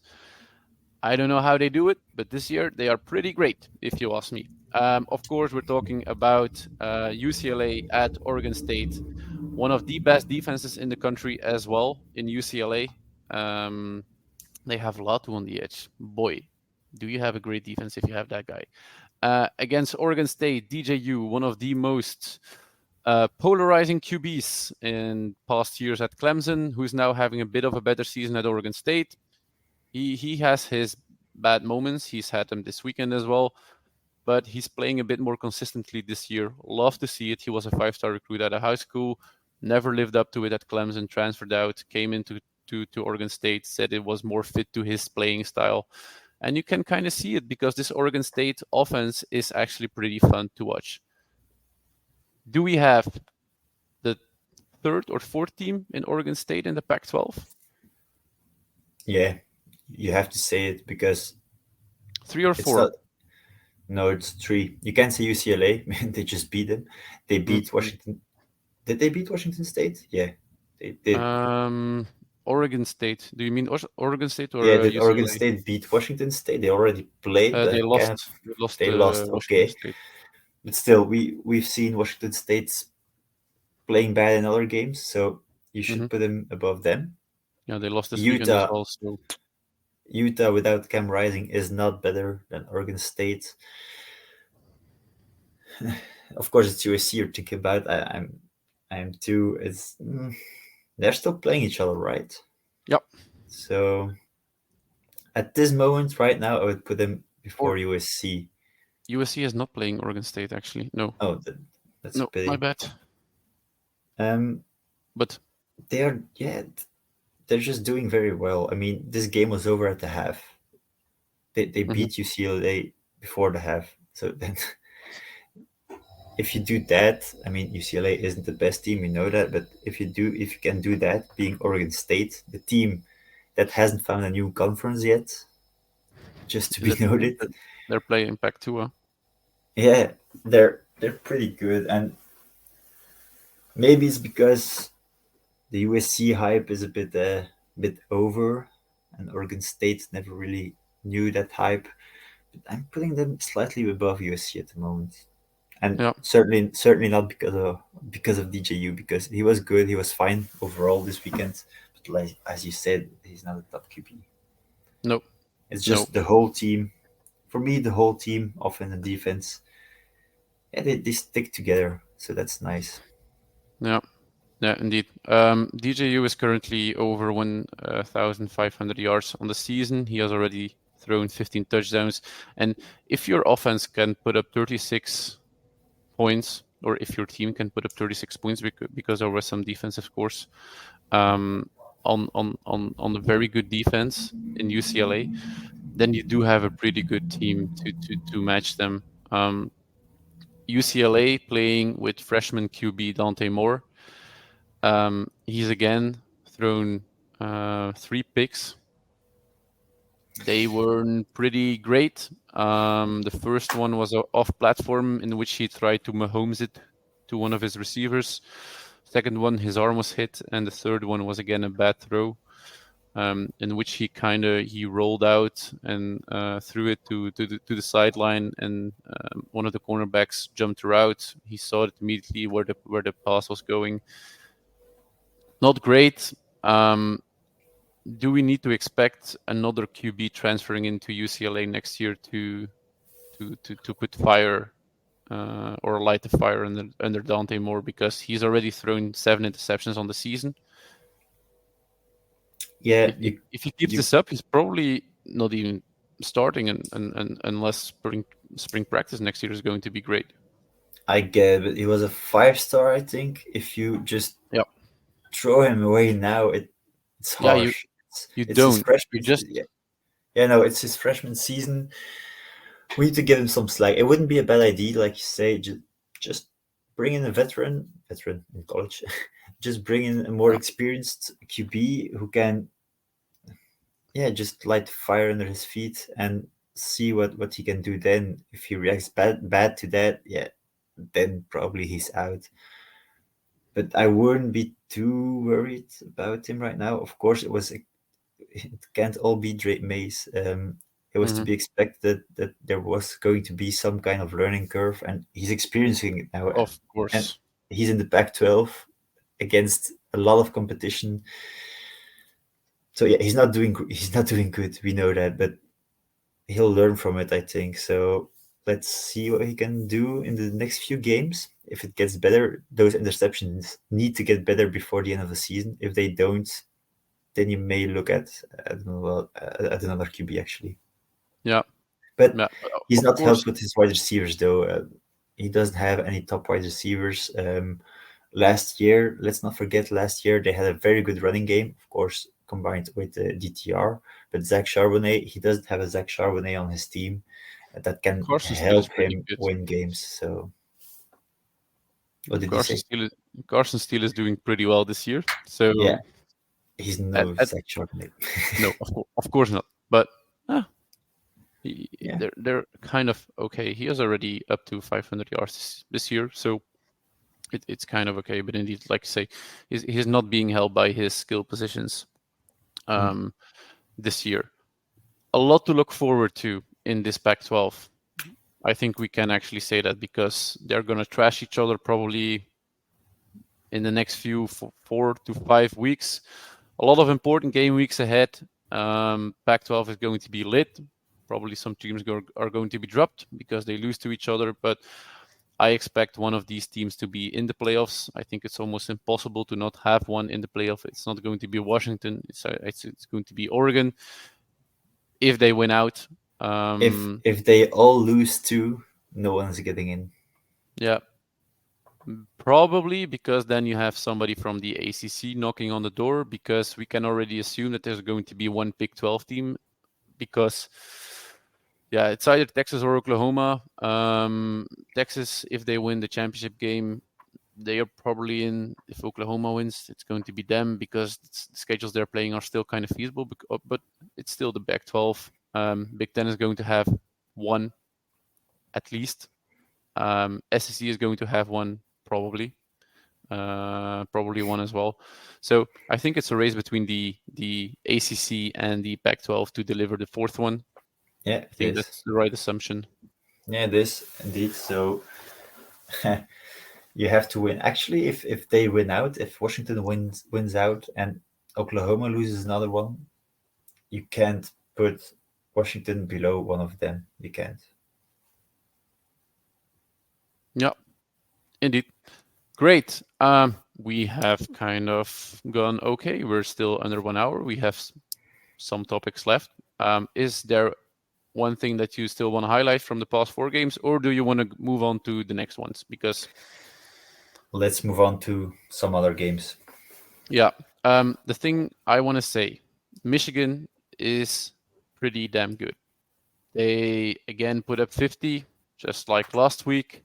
I don't know how they do it, but this year they are pretty great, if you ask me. Of course, we're talking about UCLA at Oregon State, one of the best defenses in the country as well in UCLA. Um, they have Latu on the edge. Boy, do you have a great defense if you have that guy. Against Oregon State, DJU, one of the most polarizing QBs in past years at Clemson, who's now having a bit of a better season at Oregon State. He has his bad moments. He's had them this weekend as well, but he's playing a bit more consistently this year. Love to see it. He was a five-star recruit out of high school, never lived up to it at Clemson, transferred out, came into to Oregon State, said it was more fit to his playing style. And you can kind of see it because this Oregon State offense is actually pretty fun to watch. Do we have the third or fourth team in Oregon State in the Pac 12? Yeah, you have to say it because Three or it's four? not. No, it's three. You can't say UCLA. They just beat them. They beat Mm-hmm. Washington. Did they beat Washington State? Yeah, they did. Oregon State. Do you mean Oregon State Yeah, or did Oregon UCLA? State beat Washington State? They already played They that kind of. lost. They lost They lost. Washington Okay, State. but still, we've seen Washington State's playing bad in other games, so you Hmm. should put them above them. Yeah, they lost this weekend as Utah, well. So Utah without Cam Rising is not better than Oregon State. Of course, it's USC you're thinking about. I am too. They're still playing each other, right? Yep. So at this moment, right now, I would put them before Or USC. USC is not playing Oregon State actually. No, Oh, that's a no, my pity. bad. Um, But they are, yeah, they're just doing very well. I mean, this game was over at the half. They mhm, beat UCLA before the half. So then, if you do that, I mean, UCLA isn't the best team, we know that. But if you can do that, being Oregon State, the team that hasn't found a new conference yet, just to be that, noted, they're playing Pac-2. yeah, they're pretty good. And maybe it's because the USC hype is a bit over, and Oregon State never really knew that hype. But I'm putting them slightly above USC at the moment, and Yeah. certainly not because of DJU, because he was good, he was fine overall this weekend. But like as you said, he's not a top QB. No. It's No. just the whole team. For me, the whole team, offense and defense, yeah, they stick together, so that's nice. Yeah. Yeah. Indeed. DJU is currently over 1,500 yards on the season. He has already thrown 15 touchdowns, and if your offense can put up 36 points, or if your team can put up 36 points, because there was some defensive scores um, on the very good defense in UCLA, then you do have a pretty good team to match them. UCLA playing with freshman QB Dante Moore. He's again thrown 3 picks. They weren't pretty great. The first one was off platform in which he tried to Mahomes it to one of his receivers. Second one, his arm was hit, and the third one was again a bad throw, in which he rolled out and threw it to the sideline, and one of the cornerbacks jumped out. He saw it immediately where the pass was going. Not great. Do we need to expect another QB transferring into UCLA next year to put fire or light the fire under Dante Moore, because he's already thrown 7 interceptions on the season? Yeah, If if, if he keeps you this up, he's probably not even starting, and unless spring practice next year is going to be great. I get it. He was a 5 star, I think. If you just Yeah, throw him away now, it's yeah. You harsh. It's, you it's his don't. You freshman. just Yeah, yeah, no, it's his freshman season. We need to give him some slack. It wouldn't be a bad idea, like you say, just bring in a veteran in college. Just bring in a more experienced QB who can, yeah, just light fire under his feet and see what he can do. Then, if he reacts bad to that, yeah, then probably he's out. But I wouldn't be too worried about him right now. Of course, it can't all be Drake Mays. It was to mhm, be expected that there was going to be some kind of learning curve, and he's experiencing it now. of And course. he's in the Pac-12 against a lot of competition. So yeah, he's not doing good. We know that, but he'll learn from it, I think. So let's see what he can do in the next few games. If it gets better, those interceptions need to get better before the end of the season. If they don't, then you may look at another QB actually. Yeah, But yeah. he's Of not helped course, with his wide receivers though. He doesn't have any top wide receivers. Last year, let's not forget, last year they had a very good running game, of course, combined with DTR. But Zach Charbonnet, he doesn't have a Zach Charbonnet on his team that can Carson Steele is help pretty him good. win games. So, what did you Carson say? Steele is Carson Steele is doing pretty well this year. So Yeah, he's at, no at Zach Charbonnet. no, of course not. But uh, Yeah, they're kind of okay. He is already up to 500 yards this year, so it's kind of okay. But indeed, like I say, he's not being held by his skill positions mm, um, this year. A lot to look forward to in this Pac-12. I think we can actually say that, because they're going to trash each other probably in the next 4 to 5 weeks. A lot of important game weeks ahead. Pac-12 is going to be lit. Probably some teams are going to be dropped because they lose to each other. But I expect one of these teams to be in the playoffs. I think it's almost impossible to not have one in the playoff. It's not going to be Washington. It's going to be Oregon if they win out. If they all lose too, no one's getting in. Yeah, probably because then you have somebody from the ACC knocking on the door, because we can already assume that there's going to be one Big 12 team, because yeah, it's either Texas or Oklahoma. Texas, if they win the championship game, they are probably in. If Oklahoma wins, it's going to be them, because the schedules they're playing are still kind of feasible, but it's still the Pac-12. Big Ten is going to have one at least. SEC is going to have one probably. Probably one as well. So I think it's a race between the ACC and the Pac-12 to deliver the fourth one. Yeah, I it think is. that's the right assumption. Yeah, it is indeed. So you have to win. Actually, if they win out, if Washington wins out and Oklahoma loses another one, you can't put Washington below one of them. You can't. Yeah, indeed. Great. We have kind of gone okay. We're still under 1 hour. We have some topics left. Is there one thing that you still want to highlight from the past 4 games, or do you want to move on to the next ones? Because Let's move on to some other games. yeah, the thing I want to say, Michigan is pretty damn good. They again put up 50, just like last week.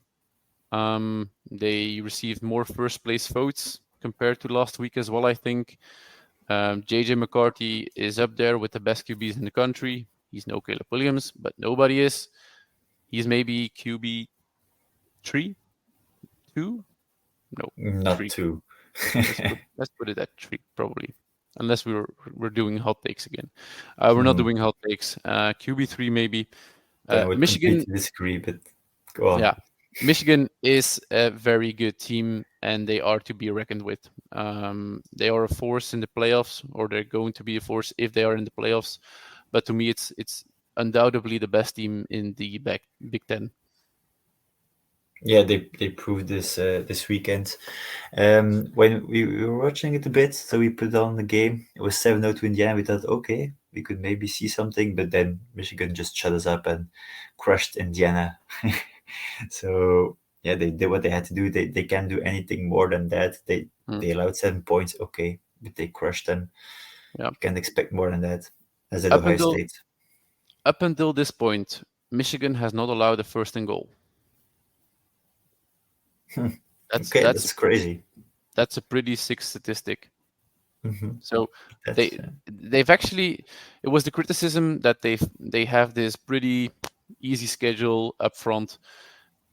They received more first place votes compared to last week as well, I think. JJ McCarthy is up there with the best QBs in the country. He's no Caleb Williams, but nobody is. He's maybe QB 3, 2? No, Not 3. two. Let's put it at 3 probably, unless we're doing hot takes again. We're not Hmm. doing hot takes. QB 3 maybe. Then I would Michigan, completely disagree, but go on. yeah, Michigan is a very good team, and they are to be reckoned with. They are a force in the playoffs, or they're going to be a force if they are in the playoffs. But to me, it's undoubtedly the best team in the Big Ten. Yeah, they proved this weekend. When we were watching it a bit, so we put on the game. It was 7-0 to Indiana. We thought, okay, we could maybe see something, but then Michigan just shut us up and crushed Indiana. So yeah, they did what they had to do. They can't do anything more than that. Mm. They allowed 7 points, okay, but they crushed them. Yeah. You can't expect more than that. As did Up Ohio until State. up until this point, Michigan has not allowed a first and goal. That's Okay, that's that's crazy. that's a pretty sick statistic. Hmm. So That's they've actually, it was the criticism that they have this pretty easy schedule up front.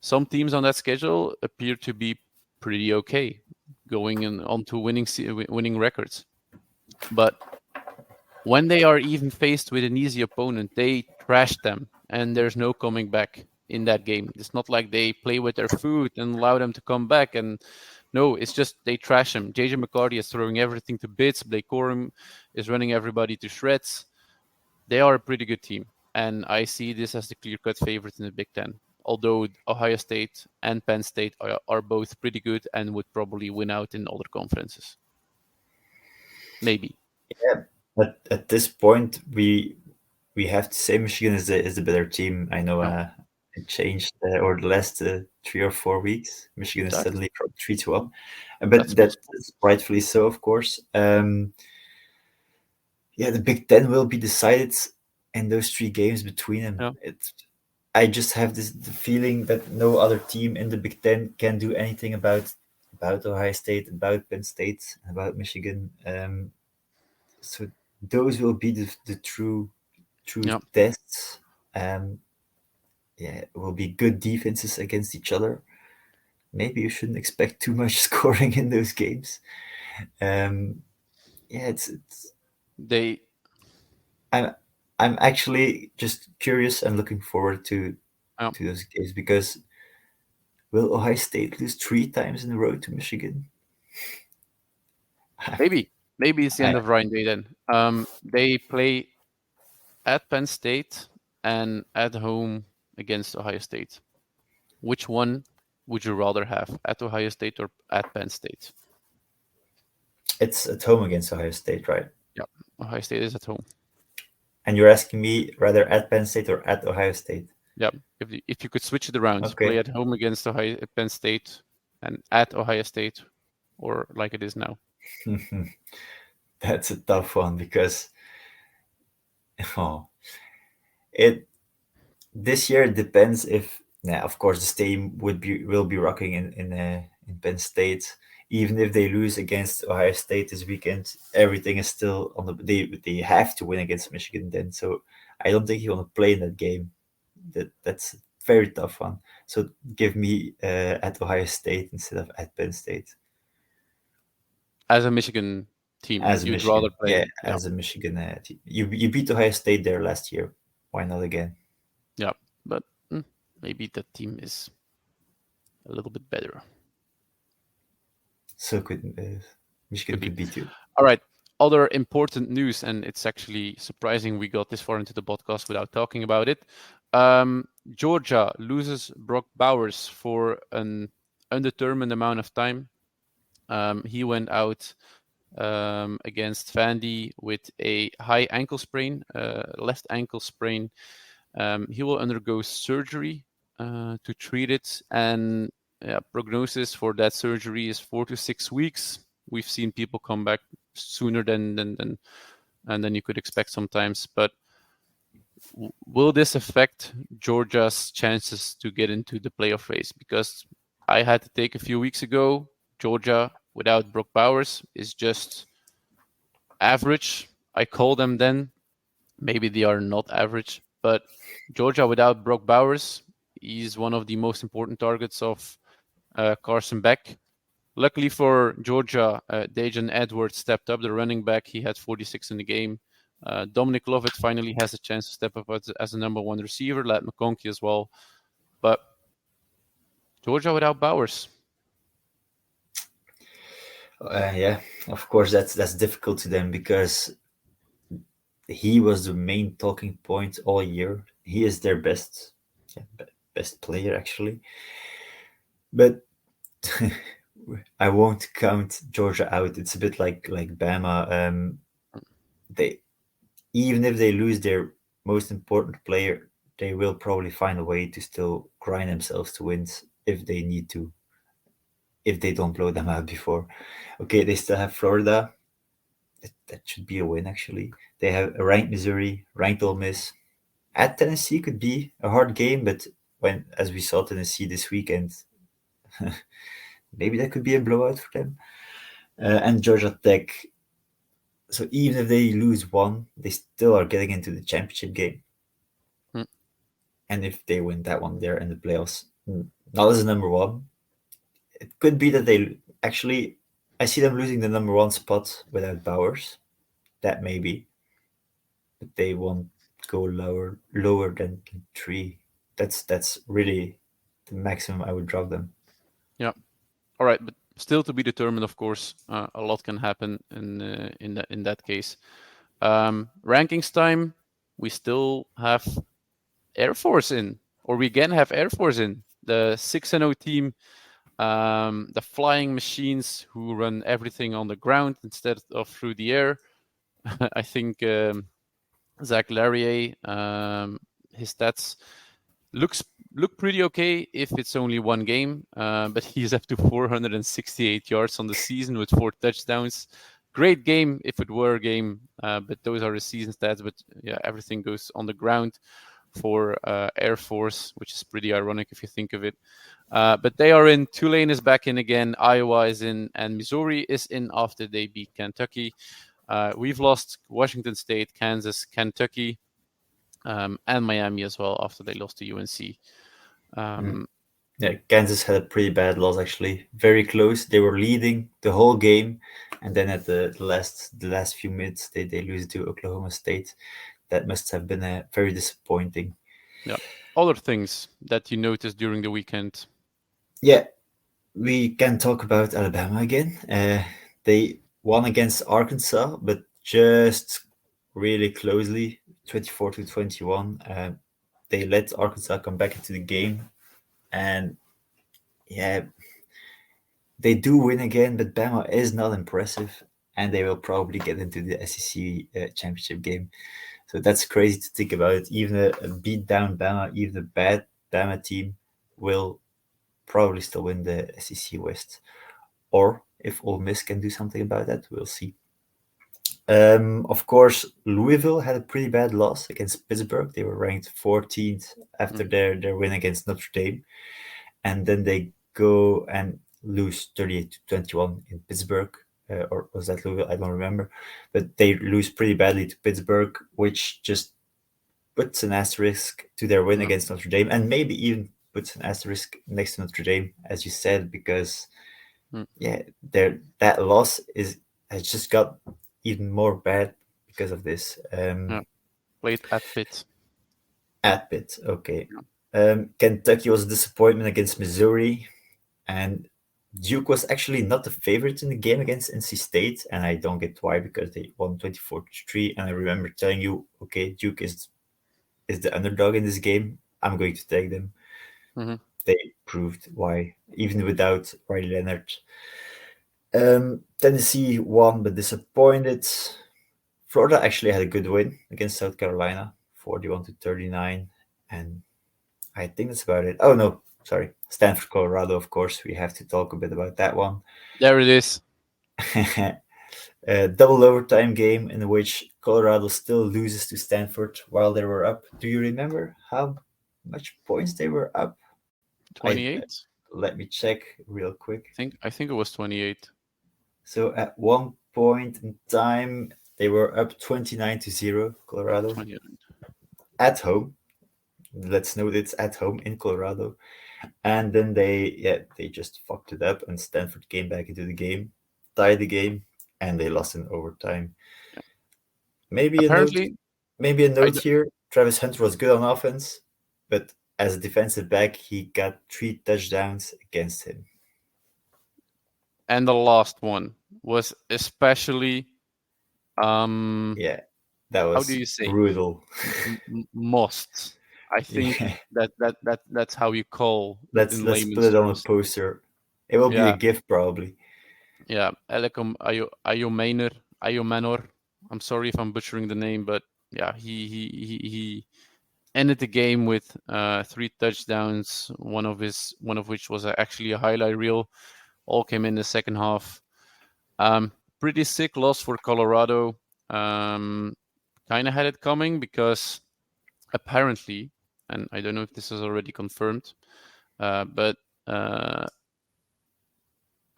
Some teams on that schedule appear to be pretty okay, going on to winning records. But when they are even faced with an easy opponent, they trash them, and there's no coming back in that game. It's not like they play with their foot and allow them to come back. And no, it's just they trash them. JJ McCarthy is throwing everything to bits. Blake Corum is running everybody to shreds. They are a pretty good team, and I see this as the clear-cut favorite in the Big Ten. Although Ohio State and Penn State are both pretty good and would probably win out in other conferences. Maybe. yeah. At this point, we have to say Michigan is the better team. I know Yeah, it changed over the last 3 or 4 weeks. Michigan is that's suddenly from 3-1, that's but that possible. is rightfully so, of course. Yeah, the Big Ten will be decided in those 3 games between them. Yeah, I just have the feeling that no other team in the Big Ten can do anything about Ohio State, about Penn State, about Michigan. So those will be the true yeah. tests. Um, yeah, it will be good defenses against each other. Maybe you shouldn't expect too much scoring in those games. Um, yeah, it's They I'm I'm actually just curious and looking forward yeah, to those games because will Ohio State lose 3 times in a row to Michigan? maybe it's the I, end of Ryan Day then. They play at Penn State and at home against Ohio State. Which one? would you rather have, at Ohio State or at Penn State? It's at home against Ohio State, right? Yeah, Ohio State is at home. And you're asking me rather at Penn State or at Ohio State? Yeah, if you could switch it around, play Okay. at home against Ohio Penn State and at Ohio State, or like it is now. That's a tough one because oh, it this year it depends if yeah, of course the stadium will be rocking in Penn State. Even if they lose against Ohio State this weekend, everything is still on the they have to win against Michigan then. So I don't think he want to play in that game. That's a very tough one. So give me at Ohio State instead of at Penn State. As a Michigan team, As a you'd rather Michigan, play. yeah, Yeah, as a Michigan team. You beat Ohio State there last year. Why not again? yeah, but maybe the team is a little bit better. So Michigan Could be. could beat you. All right. Other important news, and it's actually surprising we got this far into the podcast without talking about it. Georgia loses Brock Bowers for an undetermined amount of time. He went out against Vandy with a high ankle sprain, left ankle sprain. He will undergo surgery to treat it, and prognosis for that surgery is 4 to 6 weeks. We've seen people come back sooner than you could expect sometimes. But will this affect Georgia's chances to get into the playoff race? Because I had to take a few weeks ago, Georgia without Brock Bowers is just average. I called them then. Maybe they are not average, but Georgia without Brock Bowers, he's one of the most important targets of Carson Beck. Luckily for Georgia, Dejan Edwards stepped up, the running back. He had 46 in the game. Dominic Lovett finally has a chance to step up as a number one receiver, like McConkey as well. But Georgia without Bowers. Yeah, of course that's difficult to them because he was the main talking point all year. He is their best player actually, but I won't count Georgia out. It's a bit like Bama. They even if they lose their most important player, they will probably find a way to still grind themselves to wins if they need to. If they don't blow them out before, okay, they still have Florida. That should be a win actually. They have a ranked Missouri, ranked Ole Miss. At Tennessee could be a hard game, but when as we saw Tennessee this weekend, maybe that could be a blowout for them. And Georgia Tech. So even if they lose one, they still are getting into the championship game. Mm. And if they win that one, they're in the playoffs. Not as a number one. It could be that they actually. I see them losing the number one spot without Bowers. That may be, but they won't go lower than 3. That's really the maximum I would drop them. Yeah. All right, but still to be determined, of course. A lot can happen in that case. Rankings time. We still have Air Force in, or we again have Air Force in the 6-0 team. The flying machines who run everything on the ground instead of through the air. I think Zach Larrier, his stats look pretty okay if it's only one game, but he's up to 468 yards on the season with 4 touchdowns. Great game if it were a game, but those are the season stats. But yeah, everything goes on the ground for Air Force, which is pretty ironic if you think of it. But they are in. Tulane is back in again. Iowa is in, and Missouri is in after they beat Kentucky. We've lost Washington State, Kansas, Kentucky, and Miami as well after they lost to UNC. Yeah, Kansas had a pretty bad loss actually. Very close. They were leading the whole game, and then at the last few minutes, they lose to Oklahoma State. That must have been very disappointing. Yeah. Other things that you noticed during the weekend. Yeah, we can talk about Alabama again. They won against Arkansas, but just really closely, 24-21. They let Arkansas come back into the game, and yeah, they do win again, but Bama is not impressive, and they will probably get into the SEC championship game. So that's crazy to think about it. Even a beat down Bama, even a bad Bama team will probably still win the SEC West. Or if Ole Miss can do something about that, we'll see. Of course, Louisville had a pretty bad loss against Pittsburgh. They were ranked 14th after Mm. their win against Notre Dame. And then they go and lose 38-21 in Pittsburgh. Or was that Louisville? I don't remember. But they lose pretty badly to Pittsburgh, which just puts an asterisk to their win Mm. against Notre Dame, and maybe even puts an asterisk next to Notre Dame, as you said, because Mm. yeah, that loss has just got even more bad because of this. Yeah. Played at Pitt. At Pitt, okay. Yeah. Kentucky was a disappointment against Missouri, and Duke was actually not the favorite in the game against NC State, and I don't get why because they won 24-3. And I remember telling you, okay, Duke is the underdog in this game. I'm going to take them. Mhm. They proved why, even without Riley Leonard. Tennessee won but disappointed. Florida actually had a good win against South Carolina, 41-39, and I think that's about it. Oh no, sorry, Stanford, Colorado. Of course, we have to talk a bit about that one. There it is. A double overtime game in which Colorado still loses to Stanford while they were up. Do you remember how much points they were up? I 28. Let me check real quick. I think it was 28. So at one point in time, they were up 29-0, Colorado, 29. at home. Let's note it's at home in Colorado. And then they just fucked it up, and Stanford came back into the game, tied the game, and they lost in overtime. Yeah. Maybe a note, Apparently, maybe a I note d- here. Travis Hunter was good on offense, but as a defensive back, he got 3 touchdowns against him. and the last one was especially Yeah, that how do was you say brutal. must. I think Yeah, that's how you call it in let's put layman's it on a terms. poster. It will be a Yeah, gift probably. yeah. Elekom Ayomanor. I'm sorry if I'm butchering the name, but yeah, he ended the game with 3 touchdowns. One of which was actually a highlight reel. All came in the second half. Pretty sick loss for Colorado. Kind of had it coming because apparently, and I don't know if this is already confirmed, but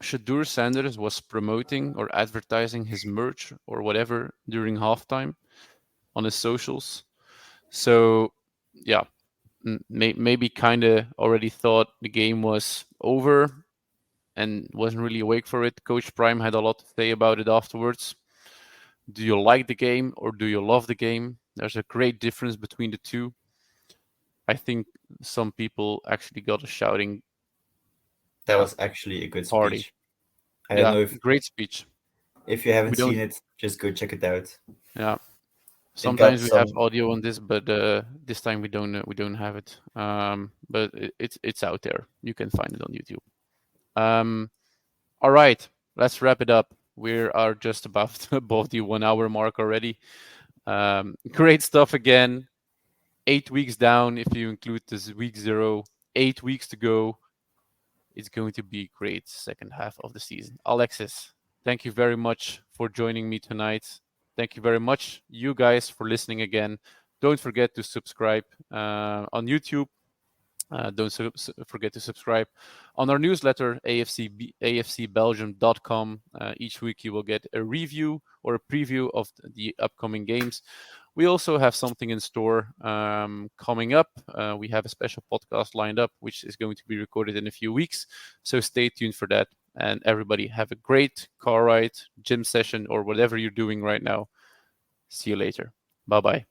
Shadur Sanders was promoting or advertising his merch or whatever during halftime on his socials. So, yeah, maybe kind of already thought the game was over and wasn't really awake for it. Coach Prime had a lot to say about it afterwards. Do you like the game or do you love the game? There's a great difference between the two. I think some people actually got a shouting That uh, was actually a good party. speech. I don't Yeah, know great speech. if you We haven't don't. seen it, just go check it out. Yeah, It got sometimes we have some. audio on this, but this time we don't. We don't have it. But it's out there. You can find it on YouTube. All right, let's wrap it up. We are just about above the 1 hour mark already. Great stuff again. 8 weeks down if you include this week 0. 8 weeks to go. It's going to be great second half of the season. Alexis, thank you very much for joining me tonight. Thank you very much, you guys, for listening again. Don't forget to subscribe on YouTube. Don't forget to subscribe on our newsletter, afcbelgium.com. Each week you will get a review or a preview of the upcoming games. We also have something in store coming up. We have a special podcast lined up, which is going to be recorded in a few weeks. So stay tuned for that. And everybody have a great car ride, gym session, or whatever you're doing right now. See you later. Bye bye.